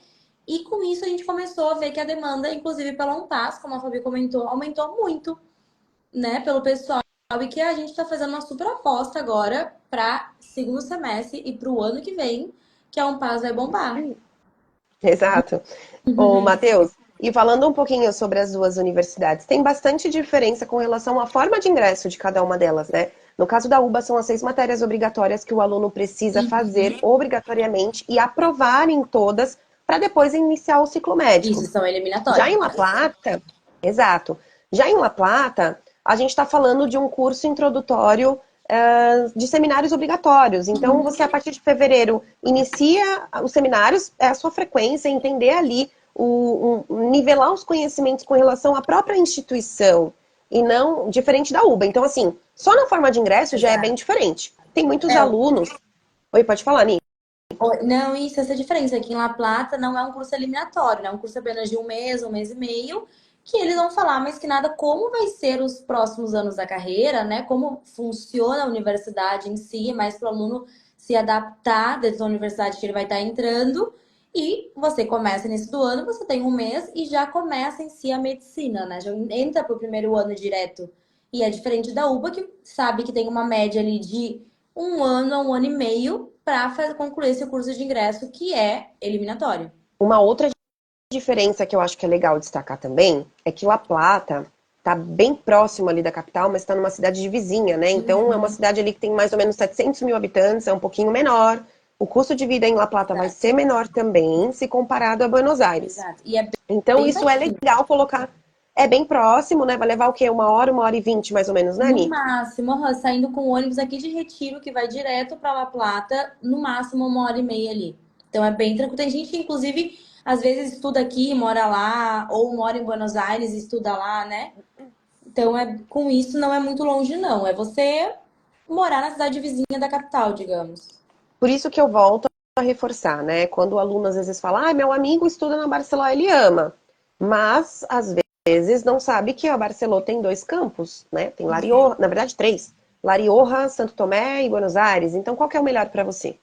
Speaker 2: E com isso a gente começou a ver que a demanda, inclusive pela Unpass, como a Fabi comentou, aumentou muito, né, pelo pessoal. E que a gente está fazendo uma super aposta agora para segundo semestre e para o ano que vem, que a Unpass vai bombar.
Speaker 1: Exato. Ô, Matheus, e falando um pouquinho sobre as duas universidades, tem bastante diferença com relação à forma de ingresso de cada uma delas, né? No caso da UBA, são as 6 matérias obrigatórias que o aluno precisa fazer obrigatoriamente e aprovar em todas para depois iniciar o ciclo médico.
Speaker 2: Isso, são
Speaker 1: Já
Speaker 2: eliminatórios.
Speaker 1: em La Plata, exato. Já em La Plata, a gente está falando de um curso introdutório de seminários obrigatórios. Então, você, a partir de fevereiro, inicia os seminários, é a sua frequência, entender ali, nivelar os conhecimentos com relação à própria instituição, e não diferente da UBA. Então, assim, só na forma de ingresso já é bem diferente. Tem muitos alunos. Oi, pode falar, Ni.
Speaker 2: Não, isso, essa diferença. Aqui em La Plata não é um curso eliminatório, né? É um curso apenas de um mês e meio, que eles vão falar mais que nada como vai ser os próximos anos da carreira, né? Como funciona a universidade em si, mais para o aluno se adaptar dentro da universidade que ele vai estar entrando. E você começa início do ano, você tem um mês e já começa em si a medicina, né? Já entra para o primeiro ano direto. E é diferente da UBA, que sabe que tem uma média ali de um ano a um ano e meio para concluir esse curso de ingresso, que é eliminatório.
Speaker 1: Uma outra diferença que eu acho que é legal destacar também é que La Plata está bem próximo ali da capital, mas está numa cidade de vizinha, né? Então é uma cidade ali que tem mais ou menos 700 mil habitantes, é um pouquinho menor. O custo de vida em La Plata vai ser menor também, se comparado a Buenos Aires.
Speaker 2: Exato. E é
Speaker 1: então
Speaker 2: bem
Speaker 1: isso
Speaker 2: pertinho.
Speaker 1: é legal colocar. É bem próximo, né? Vai levar o quê? 1 hora e 20, mais ou menos, né,
Speaker 2: No
Speaker 1: Ni?
Speaker 2: máximo, saindo com o ônibus aqui de Retiro, que vai direto para La Plata, no máximo 1 hora e meia ali. Então é bem tranquilo. Tem gente que, inclusive, às vezes estuda aqui, mora lá, ou mora em Buenos Aires e estuda lá, né? Então, com isso, não é muito longe, não. É você morar na cidade vizinha da capital, digamos.
Speaker 1: Por isso que eu volto a reforçar, né? Quando o aluno às vezes fala, meu amigo estuda na Barcelona, ele ama. Mas, às vezes, não sabe que a Barcelona tem 2 campos, né? Tem La Rioja, na verdade 3. La Rioja, Santo Tomé e Buenos Aires. Então, qual que é o melhor para você?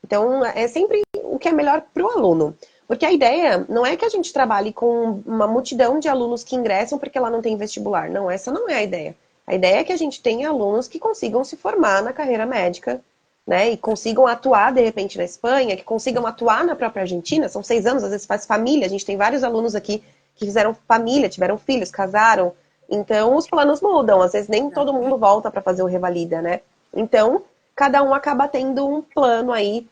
Speaker 1: Então, é sempre o que é melhor para o aluno. Porque a ideia não é que a gente trabalhe com uma multidão de alunos que ingressam porque lá não tem vestibular. Não, essa não é a ideia. A ideia é que a gente tenha alunos que consigam se formar na carreira médica, né? E consigam atuar, de repente, na Espanha, que consigam atuar na própria Argentina. São 6 anos, às vezes faz família. A gente tem vários alunos aqui que fizeram família, tiveram filhos, casaram. Então, os planos mudam. Às vezes, nem todo mundo volta para fazer o Revalida, né? Então, cada um acaba tendo um plano aí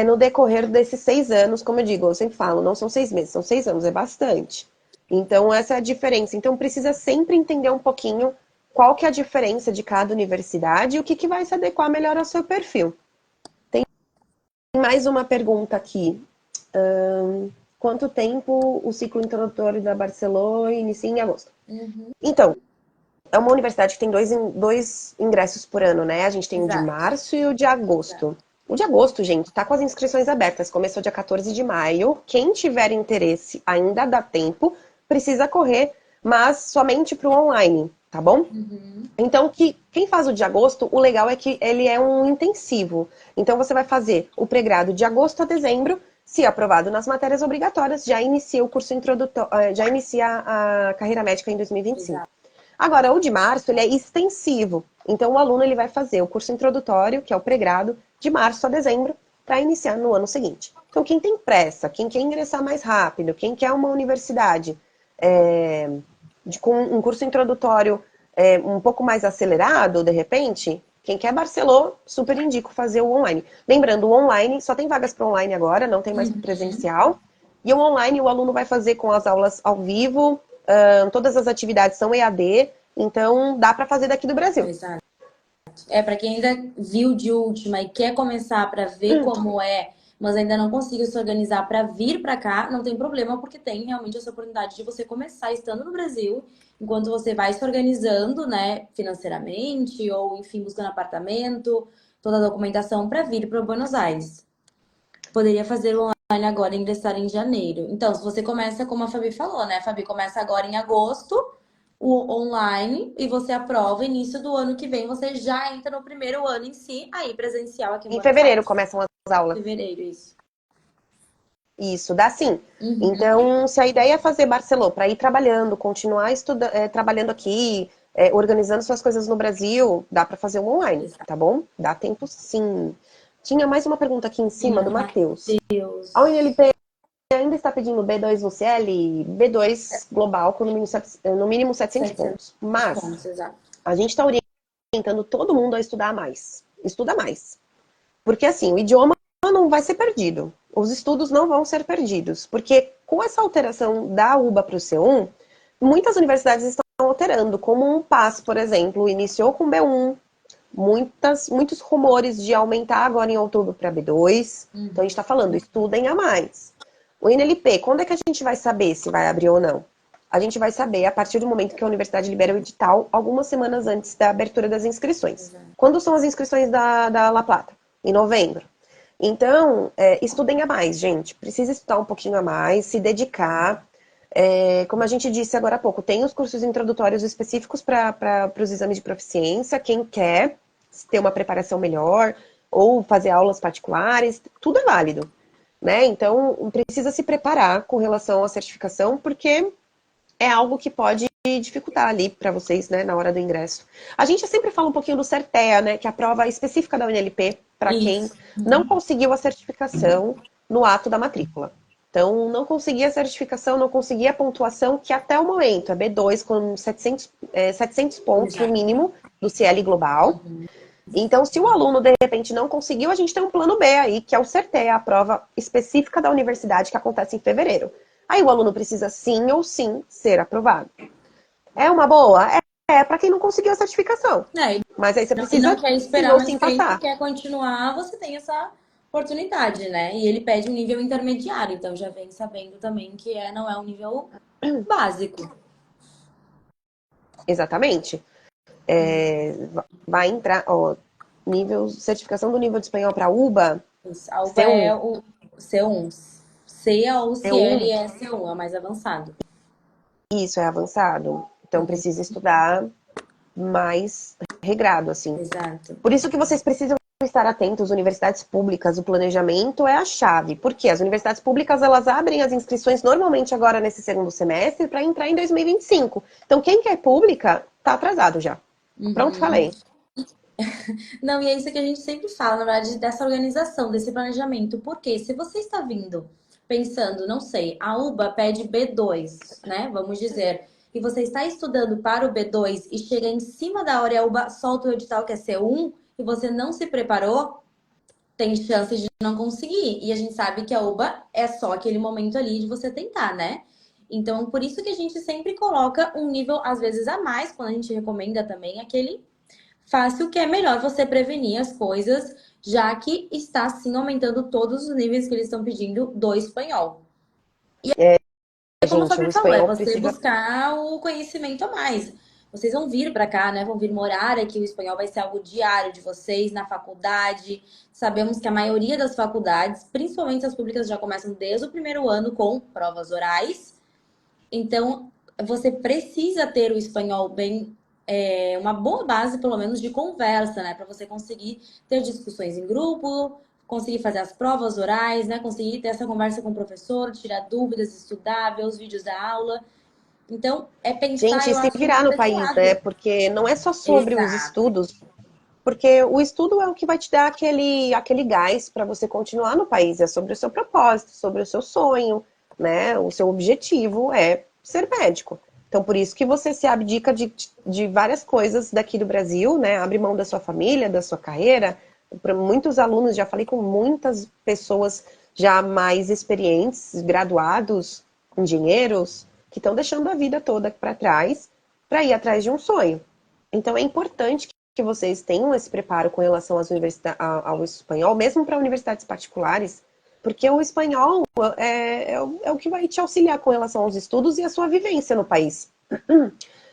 Speaker 1: no decorrer desses 6 anos. Como eu digo, eu sempre falo, não são 6 meses, são 6 anos, é bastante. Então, essa é a diferença. Então, precisa sempre entender um pouquinho qual que é a diferença de cada universidade e o que vai se adequar melhor ao seu perfil. Tem mais uma pergunta aqui. Quanto tempo o ciclo introdutório da Barcelona inicia em agosto? Então, é uma universidade que tem dois ingressos por ano, né? A gente tem o de março e o de agosto. O de agosto, gente, tá com as inscrições abertas. Começou dia 14 de maio. Quem tiver interesse, ainda dá tempo. Precisa correr, mas somente para o online, tá bom? Então, quem faz o de agosto, o legal é que ele é um intensivo. Então, você vai fazer o pré-grado de agosto a dezembro. Se aprovado nas matérias obrigatórias, já inicia o curso introdutório, já inicia a carreira médica em 2025. Agora, o de março, ele é extensivo. Então, o aluno ele vai fazer o curso introdutório, que é o pré-grado, de março a dezembro, para iniciar no ano seguinte. Então, quem tem pressa, quem quer ingressar mais rápido, quem quer uma universidade com um curso introdutório um pouco mais acelerado, de repente, quem quer Barcelona, super indico fazer o online. Lembrando, o online, só tem vagas para online agora, não tem mais presencial. E o online, o aluno vai fazer com as aulas ao vivo, todas as atividades são EAD, então dá para fazer daqui do Brasil.
Speaker 2: Exato. Para quem ainda viu de última e quer começar para ver como é, mas ainda não conseguiu se organizar para vir para cá, não tem problema, porque tem realmente essa oportunidade de você começar estando no Brasil, enquanto você vai se organizando, né, financeiramente, ou enfim, buscando apartamento, toda a documentação para vir para Buenos Aires. Poderia fazer o online agora e ingressar em janeiro. Então, se você começa, como a Fabi falou, né? A Fabi começa agora em agosto, o online, e você aprova, início do ano que vem, você já entra no primeiro ano em si, aí presencial aqui em
Speaker 1: Em
Speaker 2: Buenos
Speaker 1: fevereiro
Speaker 2: Aires.
Speaker 1: começam as aulas.
Speaker 2: Fevereiro, isso.
Speaker 1: Isso, dá sim. Então, se a ideia é fazer Barcelona para ir trabalhando, continuar trabalhando aqui, organizando suas coisas no Brasil, dá para fazer um online, tá bom? Dá tempo sim. Tinha mais uma pergunta aqui em cima do Matheus. A UNLP ainda está pedindo B2 no CL, B2 global com no mínimo 700 pontos. Mas a gente está orientando todo mundo a estudar mais. Estuda mais. Porque assim, o idioma não vai ser perdido. Os estudos não vão ser perdidos. Porque com essa alteração da UBA para o C1, muitas universidades estão alterando. Como um PAS, por exemplo, iniciou com B1, muitos rumores de aumentar agora em outubro para B2. Então a gente está falando, estudem a mais. O INLP, quando é que a gente vai saber se vai abrir ou não? A gente vai saber a partir do momento que a universidade libera o edital, algumas semanas antes da abertura das inscrições. Quando são as inscrições da La Plata? Em novembro. Então, estudem a mais, gente. Precisa estudar um pouquinho a mais, se dedicar. Como a gente disse agora há pouco, tem os cursos introdutórios específicos para os exames de proficiência. Quem quer ter uma preparação melhor ou fazer aulas particulares, tudo é válido, né? Então, precisa se preparar com relação à certificação, porque é algo que pode dificultar ali para vocês, né, na hora do ingresso. A gente sempre fala um pouquinho do CERTEA, né, que é a prova específica da UNLP para quem não conseguiu a certificação no ato da matrícula. Então, não conseguia a certificação, não conseguia a pontuação, que até o momento é B2 com 700 pontos no mínimo do CL Global. Então, se o aluno, de repente, não conseguiu, a gente tem um plano B aí, que é o CERTEA, a prova específica da universidade, que acontece em fevereiro. Aí o aluno precisa sim ou sim ser aprovado. É uma boa? Para quem não conseguiu a certificação. Mas aí você precisa
Speaker 2: não quer esperar mais tempo, quer continuar, você tem essa oportunidade, né? E ele pede um nível intermediário, então já vem sabendo também que não é um nível básico.
Speaker 1: Exatamente. Vai entrar, certificação do nível de espanhol para UBA.
Speaker 2: A UBA C1. É o C1. C ou CL é C1, é mais avançado.
Speaker 1: Isso, é avançado. Então precisa estudar mais regrado, assim.
Speaker 2: Exato.
Speaker 1: Por isso que vocês precisam estar atentos, universidades públicas, o planejamento é a chave. Porque as universidades públicas, elas abrem as inscrições normalmente agora nesse segundo semestre para entrar em 2025. Então quem quer pública, tá atrasado já. Pronto, falei.
Speaker 2: Não, e é isso que a gente sempre fala, na verdade, dessa organização, desse planejamento. Porque se você está vindo pensando, não sei, a UBA pede B2, né? Vamos dizer, e você está estudando para o B2 e chega em cima da hora e a UBA solta o edital que é C1 e você não se preparou, tem chance de não conseguir. E a gente sabe que a UBA é só aquele momento ali de você tentar, né? Então, por isso que a gente sempre coloca um nível, às vezes, a mais, quando a gente recomenda também aquele fácil, que é melhor você prevenir as coisas, já que está, sim, aumentando todos os níveis que eles estão pedindo do espanhol. E como a Fabi falou, é você buscar o conhecimento a mais. Vocês vão vir para cá, né? Vão vir morar aqui. O espanhol vai ser algo diário de vocês na faculdade. Sabemos que a maioria das faculdades, principalmente as públicas, já começam desde o primeiro ano com provas orais. Então, você precisa ter o espanhol bem, uma boa base, pelo menos, de conversa, né? Para você conseguir ter discussões em grupo, conseguir fazer as provas orais, né? Conseguir ter essa conversa com o professor, tirar dúvidas, estudar, ver os vídeos da aula. Então, é pensar,
Speaker 1: gente, se virar no país, né? Porque não é só sobre os estudos, porque o estudo é o que vai te dar aquele gás para você continuar no país, é sobre o seu propósito, sobre o seu sonho, né? O seu objetivo é ser médico. Então, por isso que você se abdica de várias coisas daqui do Brasil, né? Abre mão da sua família, da sua carreira. Para muitos alunos, já falei com muitas pessoas já mais experientes, graduados, engenheiros, que estão deixando a vida toda para trás para ir atrás de um sonho. Então, é importante que vocês tenham esse preparo com relação ao espanhol, mesmo para universidades particulares, porque o espanhol é o que vai te auxiliar com relação aos estudos e a sua vivência no país.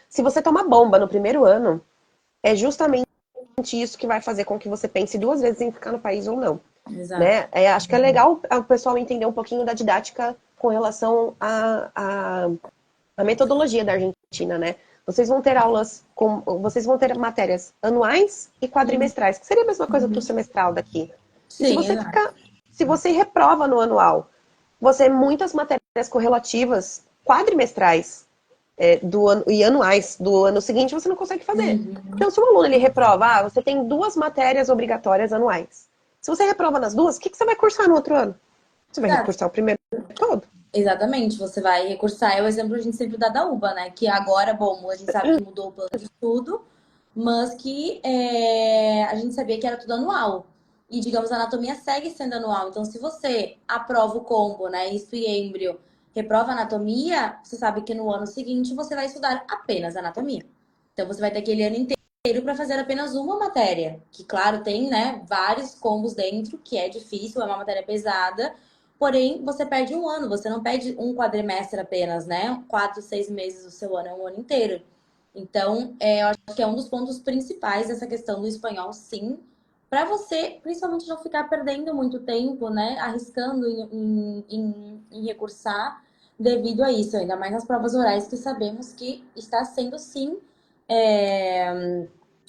Speaker 1: Se você toma bomba no primeiro ano, é justamente isso que vai fazer com que você pense duas vezes em ficar no país ou não. Né? Acho que é legal o pessoal entender um pouquinho da didática com relação à metodologia da Argentina, né? Vocês vão ter vocês vão ter matérias anuais e quadrimestrais, que seria a mesma coisa do semestral daqui. Sim, se você reprova no anual, muitas matérias correlativas quadrimestrais e anuais do ano seguinte você não consegue fazer. Então, se o aluno ele reprova, você tem 2 matérias obrigatórias anuais. Se você reprova nas 2, o que você vai cursar no outro ano? Você vai recursar o primeiro todo.
Speaker 2: Exatamente, você vai recursar. É o exemplo que a gente sempre dá da UBA, né? Que agora, bom, a gente sabe que mudou o plano de estudo, mas que a gente sabia que era tudo anual. E, digamos, a anatomia segue sendo anual. Então, se você aprova o combo, né, isto e êmbrio, reprova a anatomia, você sabe que no ano seguinte você vai estudar apenas anatomia. Então, você vai ter aquele ano inteiro para fazer apenas uma matéria, que, claro, tem, né, vários combos dentro, que é difícil, é uma matéria pesada, porém, você perde um ano, você não perde um quadrimestre apenas, né? 4, 6 meses do seu ano, é um ano inteiro. Então, eu acho que é um dos pontos principais dessa questão do espanhol, sim, para você, principalmente, não ficar perdendo muito tempo, né? Arriscando em recursar devido a isso, ainda mais nas provas orais, que sabemos que está sendo, sim,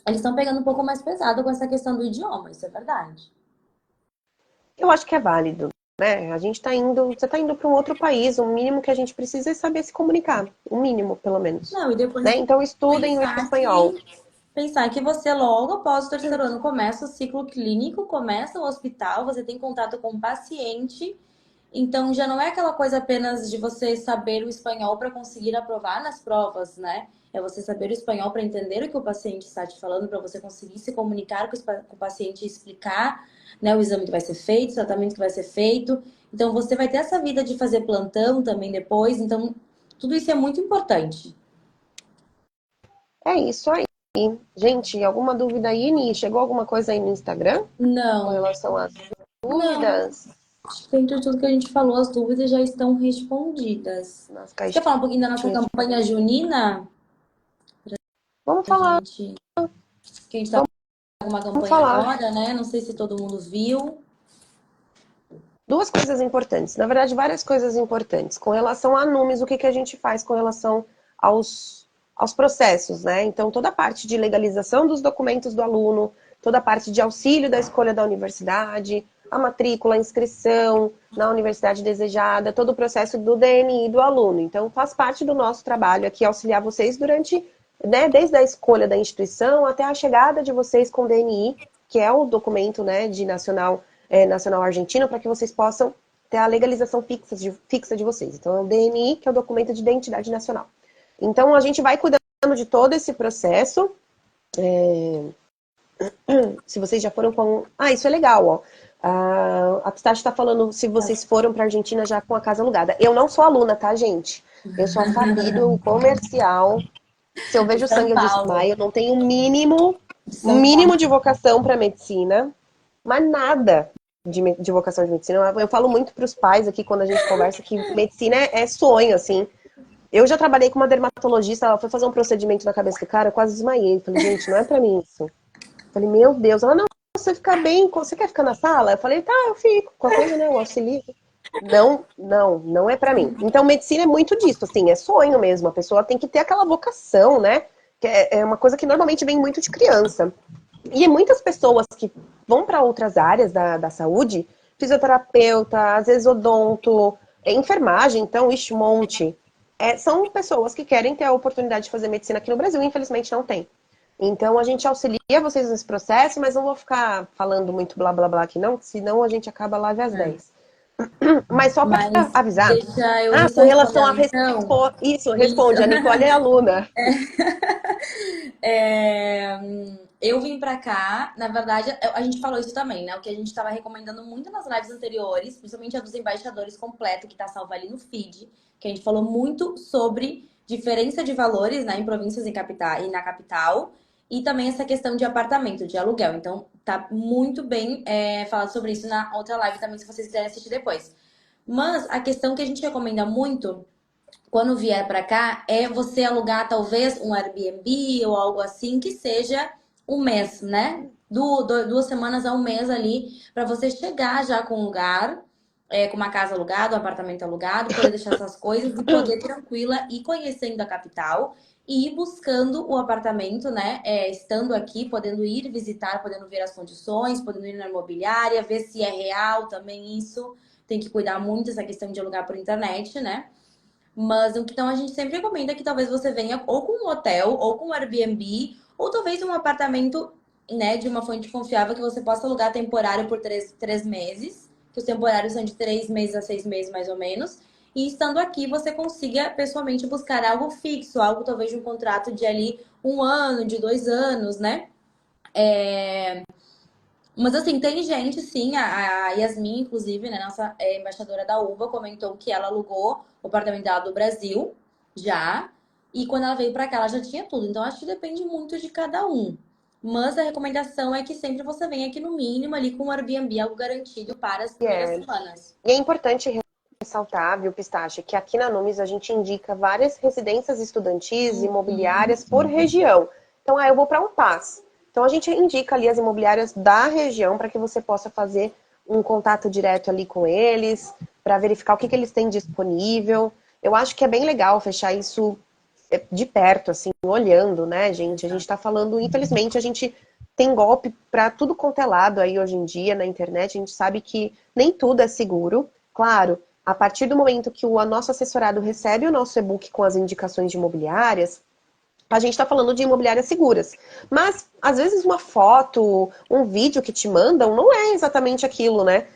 Speaker 2: eles estão pegando um pouco mais pesado com essa questão do idioma, isso é verdade.
Speaker 1: Eu acho que é válido, né? A gente tá indo, você tá indo para um outro país, o mínimo que a gente precisa é saber se comunicar, o mínimo, pelo menos,
Speaker 2: Não, e depois
Speaker 1: né? Então estudem o
Speaker 2: pensar
Speaker 1: espanhol.
Speaker 2: que pensar que você logo após o terceiro ano começa o ciclo clínico, começa o hospital, você tem contato com o paciente, então já não é aquela coisa apenas de você saber o espanhol para conseguir aprovar nas provas, né? É você saber o espanhol para entender o que o paciente está te falando, para você conseguir se comunicar com o paciente e explicar, né, o exame que vai ser feito, o tratamento que vai ser feito. Então você vai ter essa vida de fazer plantão também depois, então tudo isso é muito importante.
Speaker 1: É isso aí. Gente, alguma dúvida aí, Ni? Chegou alguma coisa aí no Instagram com
Speaker 2: Não,
Speaker 1: relação às
Speaker 2: não.
Speaker 1: dúvidas
Speaker 2: Acho que dentro de tudo que a gente falou, as dúvidas já estão respondidas.
Speaker 1: nas
Speaker 2: Você quer falar um pouquinho da nossa
Speaker 1: caixinhas de
Speaker 2: campanha
Speaker 1: perguntas?
Speaker 2: junina?
Speaker 1: Vamos
Speaker 2: A
Speaker 1: falar,
Speaker 2: gente, que a gente tá com uma
Speaker 1: vamos
Speaker 2: campanha
Speaker 1: falar.
Speaker 2: agora, né? Não sei se todo mundo viu.
Speaker 1: Duas coisas importantes, na verdade, várias coisas importantes. Com relação a números, o que, que a gente faz com relação aos processos, né? Então, toda a parte de legalização dos documentos do aluno, toda a parte de auxílio da escolha da universidade, a matrícula, a inscrição na universidade desejada, todo o processo do DNI do aluno. Então, faz parte do nosso trabalho aqui auxiliar vocês durante, né, desde a escolha da instituição até a chegada de vocês com o DNI, que é o documento, né, de nacional argentino, para que vocês possam ter a legalização fixa de vocês. Então, é o DNI, que é o documento de identidade nacional. Então, a gente vai cuidando de todo esse processo. Se vocês já foram com... Ah, isso é legal, ó. A Pistache está falando se vocês foram para a Argentina já com a casa alugada. Eu não sou aluna, tá, gente? Eu sou a Fabi do comercial. Se eu
Speaker 2: De
Speaker 1: vejo
Speaker 2: São
Speaker 1: sangue, eu
Speaker 2: Paulo.
Speaker 1: desmaio. Eu não tenho o mínimo,
Speaker 2: De São
Speaker 1: mínimo
Speaker 2: Paulo.
Speaker 1: de vocação para medicina, mas nada de vocação de medicina. Eu falo muito para os pais aqui quando a gente conversa que medicina é sonho, assim. Eu já trabalhei com uma dermatologista, ela foi fazer um procedimento na cabeça do cara, eu quase desmaiei. Falei, gente, não é para mim isso. Falei, meu Deus. Ela, não, você ficar bem, você quer ficar na sala? Eu falei, tá, eu fico. Qualquer coisa, né, eu auxilio. Não, não, não é pra mim. Então, medicina é muito disso, assim, é sonho mesmo. A pessoa tem que ter aquela vocação, né? Que é uma coisa que normalmente vem muito de criança. E muitas pessoas que vão para outras áreas da saúde, fisioterapeuta, às vezes odonto, enfermagem, então, ixi, um monte. São pessoas que querem ter a oportunidade de fazer medicina aqui no Brasil, e infelizmente não tem. Então, a gente auxilia vocês nesse processo, mas não vou ficar falando muito blá blá blá aqui, não, senão a gente acaba lá às 10. Mas só para
Speaker 2: Mas
Speaker 1: avisar.
Speaker 2: deixa eu
Speaker 1: Ah,
Speaker 2: já só
Speaker 1: com relação a
Speaker 2: respondendo então.
Speaker 1: isso,
Speaker 2: Isso.
Speaker 1: responde. A Nicole é aluna.
Speaker 2: É, eu vim pra cá, na verdade, a gente falou isso também, né? O que a gente estava recomendando muito nas lives anteriores, principalmente a dos embaixadores completo, que tá salvo ali no feed, que a gente falou muito sobre diferença de valores, né, em províncias e na capital, e também essa questão de apartamento, de aluguel. Então, tá muito bem falado sobre isso na outra live também, se vocês quiserem assistir depois. Mas a questão que a gente recomenda muito quando vier para cá, é você alugar talvez um Airbnb ou algo assim que seja um mês, né? 2 semanas a um mês ali, para você chegar já com um lugar, com uma casa alugada, um apartamento alugado, poder deixar essas coisas e poder tranquila ir conhecendo a capital e ir buscando o apartamento, né? Estando aqui, podendo ir visitar, podendo ver as condições, podendo ir na imobiliária, ver se é real também isso. Tem que cuidar muito dessa questão de alugar por internet, né? Mas então a gente sempre recomenda que talvez você venha ou com um hotel, ou com um Airbnb, ou talvez um apartamento, né, de uma fonte confiável que você possa alugar temporário por 3 meses, que os temporários são de 3 meses a 6 meses mais ou menos. E estando aqui, você consiga pessoalmente buscar algo fixo, algo talvez de um contrato de ali um ano, de 2 anos, né? Mas assim, tem gente, sim, a Yasmin, inclusive, né, nossa embaixadora da UVA, comentou que ela alugou o apartamento dela do Brasil já, e quando ela veio pra cá, ela já tinha tudo. Então, acho que depende muito de cada um. Mas a recomendação é que sempre você venha aqui no mínimo ali com o Airbnb, algo garantido para as
Speaker 1: E
Speaker 2: primeiras
Speaker 1: é,
Speaker 2: semanas.
Speaker 1: e é importante ressaltar, viu, Pistache, que aqui na Numis a gente indica várias residências estudantis,
Speaker 2: Uhum.
Speaker 1: imobiliárias por região. Então, eu vou para um PAS. Então, a gente indica ali as imobiliárias da região para que você possa fazer um contato direto ali com eles, para verificar o que eles têm disponível. Eu acho que é bem legal fechar isso de perto, assim, olhando, né, gente? A gente
Speaker 2: Exato.
Speaker 1: tá falando, infelizmente, a gente tem golpe para tudo quanto é lado aí hoje em dia na internet. A gente sabe que nem tudo é seguro. Claro, a partir do momento que o nosso assessorado recebe o nosso e-book com as indicações de imobiliárias, a gente está falando de imobiliárias seguras. Mas, às vezes, uma foto, um vídeo que te mandam não é exatamente aquilo, né?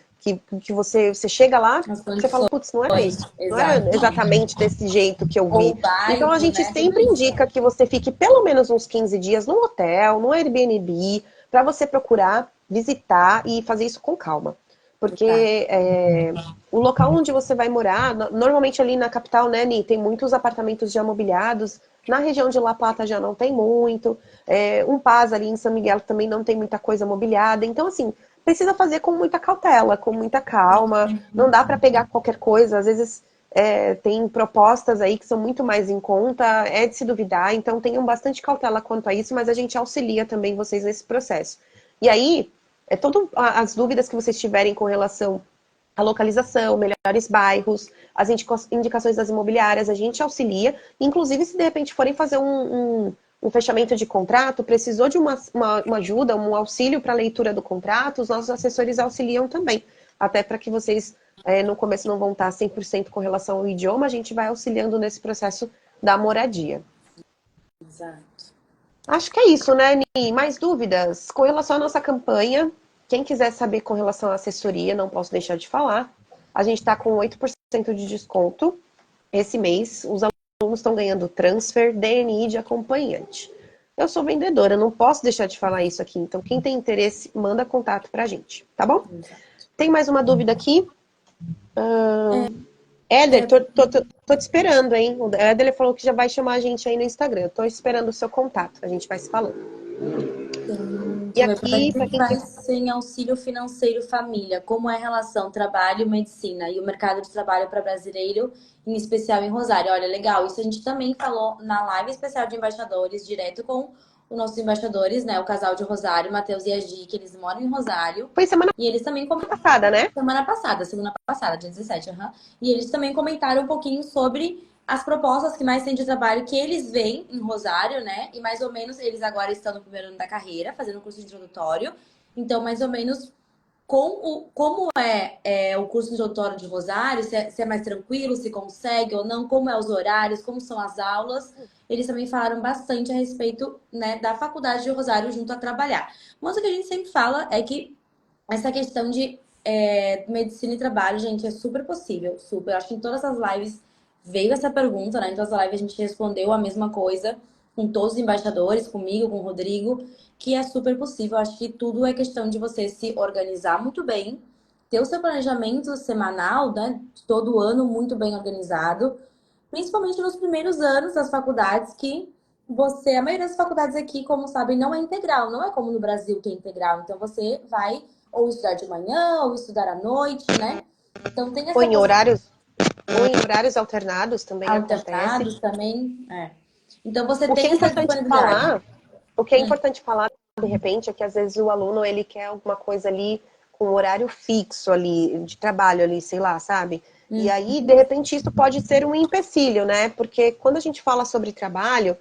Speaker 1: Que você chega lá,
Speaker 2: As
Speaker 1: você fala,
Speaker 2: condições,
Speaker 1: putz, não era isso. Não era
Speaker 2: exato.
Speaker 1: exatamente desse jeito que eu
Speaker 2: Ou
Speaker 1: vi.
Speaker 2: o
Speaker 1: Então, a
Speaker 2: bairro,
Speaker 1: gente
Speaker 2: né? Tudo
Speaker 1: sempre
Speaker 2: isso.
Speaker 1: indica que você fique pelo menos uns 15 dias no hotel, no Airbnb, para você procurar, visitar e fazer isso com calma.
Speaker 2: Exato.
Speaker 1: Porque o local onde você vai morar, normalmente ali na capital, né, Ni, tem muitos apartamentos já mobiliados. Na região de La Plata já não tem muito. Um Paz ali em São Miguel também não tem muita coisa mobiliada. Então, assim, precisa fazer com muita cautela, com muita calma. Não dá para pegar qualquer coisa. Às vezes tem propostas aí que são muito mais em conta, é de se duvidar. Então, tenham bastante cautela quanto a isso, mas a gente auxilia também vocês nesse processo. E aí, todas as dúvidas que vocês tiverem com relação à localização, melhores bairros, as indicações das imobiliárias, a gente auxilia. Inclusive, se de repente forem fazer um fechamento de contrato, precisou de uma ajuda, um auxílio para a leitura do contrato, os nossos assessores auxiliam também. Até para que vocês, no começo, não vão estar 100% com relação ao idioma, a gente vai auxiliando nesse processo da moradia.
Speaker 2: Exato.
Speaker 1: Acho que é isso, né, Ni? Mais dúvidas? Com relação à nossa campanha, quem quiser saber com relação à assessoria, não posso deixar de falar. A gente está com 8% de desconto esse mês. Os alunos estão ganhando transfer, DNI de acompanhante. Eu sou vendedora, não posso deixar de falar isso aqui. Então, quem tem interesse, manda contato pra gente, tá bom?
Speaker 2: Exato.
Speaker 1: Tem mais uma dúvida aqui? Éder,
Speaker 2: É,
Speaker 1: tô te esperando, hein? O Éder ele falou que já vai chamar a gente aí no Instagram. Tô esperando o seu contato. A gente vai se falando. E
Speaker 2: deixa eu ver, para
Speaker 1: aqui,
Speaker 2: quem
Speaker 1: para quem
Speaker 2: vai
Speaker 1: quiser.
Speaker 2: sem auxílio financeiro família, como é a relação trabalho-medicina e o mercado de trabalho para brasileiro, em especial em Rosário? Olha, legal, isso a gente também falou na live especial de embaixadores, direto com os nossos embaixadores, né? O casal de Rosário, Matheus e a Gi, que eles moram em Rosário.
Speaker 1: Foi semana
Speaker 2: E eles também
Speaker 1: passada, né?
Speaker 2: semana passada, dia 17, aham. E eles também comentaram um pouquinho sobre as propostas que mais tem de trabalho que eles veem em Rosário, né? E mais ou menos eles agora estão no primeiro ano da carreira, fazendo um curso introdutório. Então, mais ou menos como é o curso introdutório de Rosário, se é mais tranquilo, se consegue ou não, como é os horários, como são as aulas. Eles também falaram bastante a respeito, né, da faculdade de Rosário junto a trabalhar. Mas o que a gente sempre fala é que essa questão de medicina e trabalho, gente, é super possível, super. Acho que em todas as lives veio essa pergunta, né? Em todas as lives a gente respondeu a mesma coisa, com todos os embaixadores, comigo, com o Rodrigo, que é super possível. Acho que tudo é questão de você se organizar muito bem, ter o seu planejamento semanal, né? Todo ano muito bem organizado, principalmente nos primeiros anos das faculdades, que a maioria das faculdades aqui, como sabem, não é integral, não é como no Brasil que é integral. Então você vai ou estudar de manhã, ou estudar à noite, né? Então tem
Speaker 1: Ou
Speaker 2: essa
Speaker 1: em
Speaker 2: possibilidade
Speaker 1: horários alternados também acontece.
Speaker 2: alternados também. Então você
Speaker 1: O que é
Speaker 2: tem essa
Speaker 1: importante
Speaker 2: disponibilidade.
Speaker 1: falar, o que é importante falar de repente é que às vezes o aluno ele quer alguma coisa ali com horário fixo ali de trabalho ali, sei lá, sabe? E
Speaker 2: Hum,
Speaker 1: aí, de repente, isso pode ser um empecilho, né? Porque quando a gente fala sobre trabalho,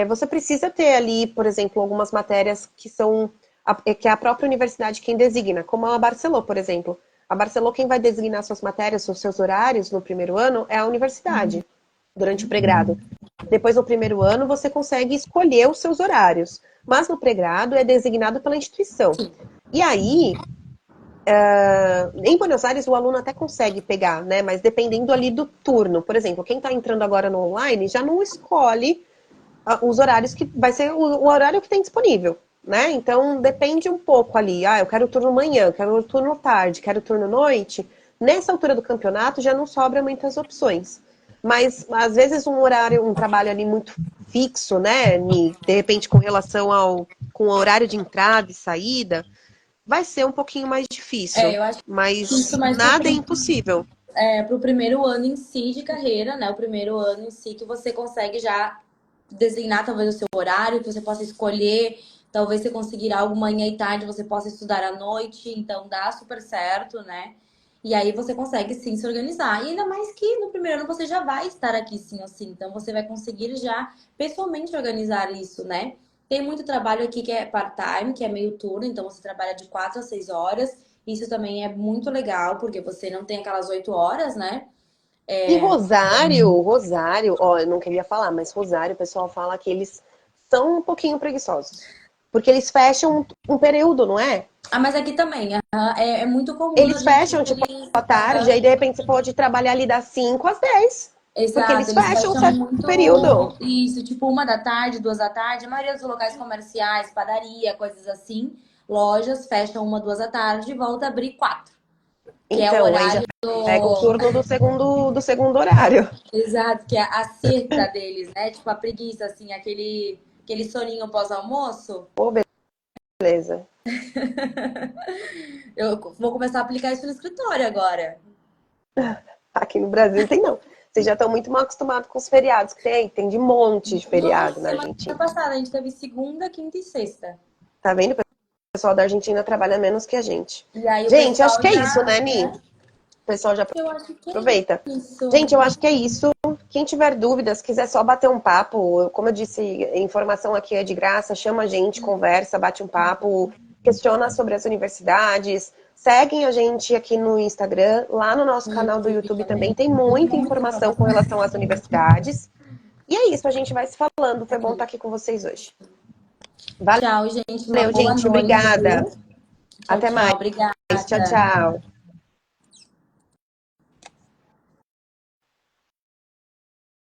Speaker 1: você precisa ter ali, por exemplo, algumas matérias que são que é a própria universidade quem designa, como a Barceló, por exemplo. A Barceló, quem vai designar suas matérias, os seus horários no primeiro ano é a universidade, durante o pré-grado. Depois, no primeiro ano, você consegue escolher os seus horários. Mas no pré-grado é designado pela instituição.
Speaker 2: sim,
Speaker 1: E aí, em Buenos Aires, o aluno até consegue pegar, né? Mas dependendo ali do turno. Por exemplo, quem está entrando agora no online já não escolhe os horários que vai ser o horário que tem disponível, né? Então depende um pouco ali. Ah, eu quero turno manhã, eu quero turno tarde, quero turno noite. Nessa altura do campeonato já não sobra muitas opções. Mas às vezes um horário, um trabalho ali muito fixo, né? De repente com relação ao com o horário de entrada e saída, vai ser um pouquinho mais difícil.
Speaker 2: Eu acho que
Speaker 1: Mas
Speaker 2: isso mais
Speaker 1: nada é impossível.
Speaker 2: para o primeiro ano em si de carreira, né? O primeiro ano em si que você consegue já designar talvez o seu horário, que você possa escolher. Talvez você conseguir algo manhã e tarde, você possa estudar à noite. Então dá super certo, né? E aí você consegue sim se organizar. E ainda mais que no primeiro ano você já vai estar aqui sim ou sim. Então você vai conseguir já pessoalmente organizar isso, né? Tem muito trabalho aqui que é part-time, que é meio turno, então você trabalha de 4 a 6 horas. Isso também é muito legal, porque você não tem aquelas 8 horas, né?
Speaker 1: E Rosário, ó, eu não queria falar, mas Rosário, o pessoal fala que eles são um pouquinho preguiçosos. Porque eles fecham um período, não é?
Speaker 2: Ah, mas aqui também, é muito comum a
Speaker 1: Eles
Speaker 2: gente
Speaker 1: fecham,
Speaker 2: ter
Speaker 1: tipo,
Speaker 2: isso.
Speaker 1: à tarde, aí de repente você pode trabalhar ali das 5 às 10. Porque
Speaker 2: Exato,
Speaker 1: eles
Speaker 2: eles
Speaker 1: fecham um
Speaker 2: fecham
Speaker 1: certo
Speaker 2: muito
Speaker 1: período.
Speaker 2: isso, tipo 1 da tarde, 2 da tarde. A maioria dos locais comerciais, padaria, coisas assim, lojas fecham 1, 2 da tarde e volta a abrir 4, que é o
Speaker 1: Então, aí já
Speaker 2: horário
Speaker 1: pega o
Speaker 2: do.
Speaker 1: turno do segundo horário.
Speaker 2: Exato, que é a cerca deles, né? Tipo a preguiça, assim, aquele soninho pós-almoço.
Speaker 1: Pô, beleza.
Speaker 2: Eu vou começar a aplicar isso no escritório agora.
Speaker 1: Aqui no Brasil não tem, não. Vocês já estão muito mal acostumados com os feriados que tem de monte de feriado
Speaker 2: Nossa,
Speaker 1: na
Speaker 2: semana
Speaker 1: Argentina.
Speaker 2: passada a gente teve segunda, quinta e sexta.
Speaker 1: Tá vendo? O pessoal da Argentina trabalha menos que a gente.
Speaker 2: E aí o
Speaker 1: Gente, acho
Speaker 2: pessoal
Speaker 1: que é isso,
Speaker 2: já,
Speaker 1: né, Ni?
Speaker 2: né?
Speaker 1: O pessoal já
Speaker 2: Eu acho que é
Speaker 1: aproveita.
Speaker 2: isso.
Speaker 1: Gente, eu acho que é isso. Quem tiver dúvidas, quiser só bater um papo, como eu disse, informação aqui é de graça, chama a gente, conversa, bate um papo, questiona sobre as universidades. Seguem a gente aqui no Instagram, lá no nosso
Speaker 2: No
Speaker 1: canal do
Speaker 2: YouTube
Speaker 1: YouTube também
Speaker 2: também.
Speaker 1: tem
Speaker 2: Tem
Speaker 1: muita
Speaker 2: muita
Speaker 1: informação com
Speaker 2: informação.
Speaker 1: relação às universidades. E é isso, a gente vai se falando. Foi bom estar aqui com vocês hoje.
Speaker 2: Tchau, gente. Uma
Speaker 1: Valeu,
Speaker 2: boa
Speaker 1: gente.
Speaker 2: noite,
Speaker 1: Obrigada.
Speaker 2: viu? Tchau,
Speaker 1: Até
Speaker 2: tchau.
Speaker 1: mais. Tchau,
Speaker 2: Obrigada.
Speaker 1: tchau.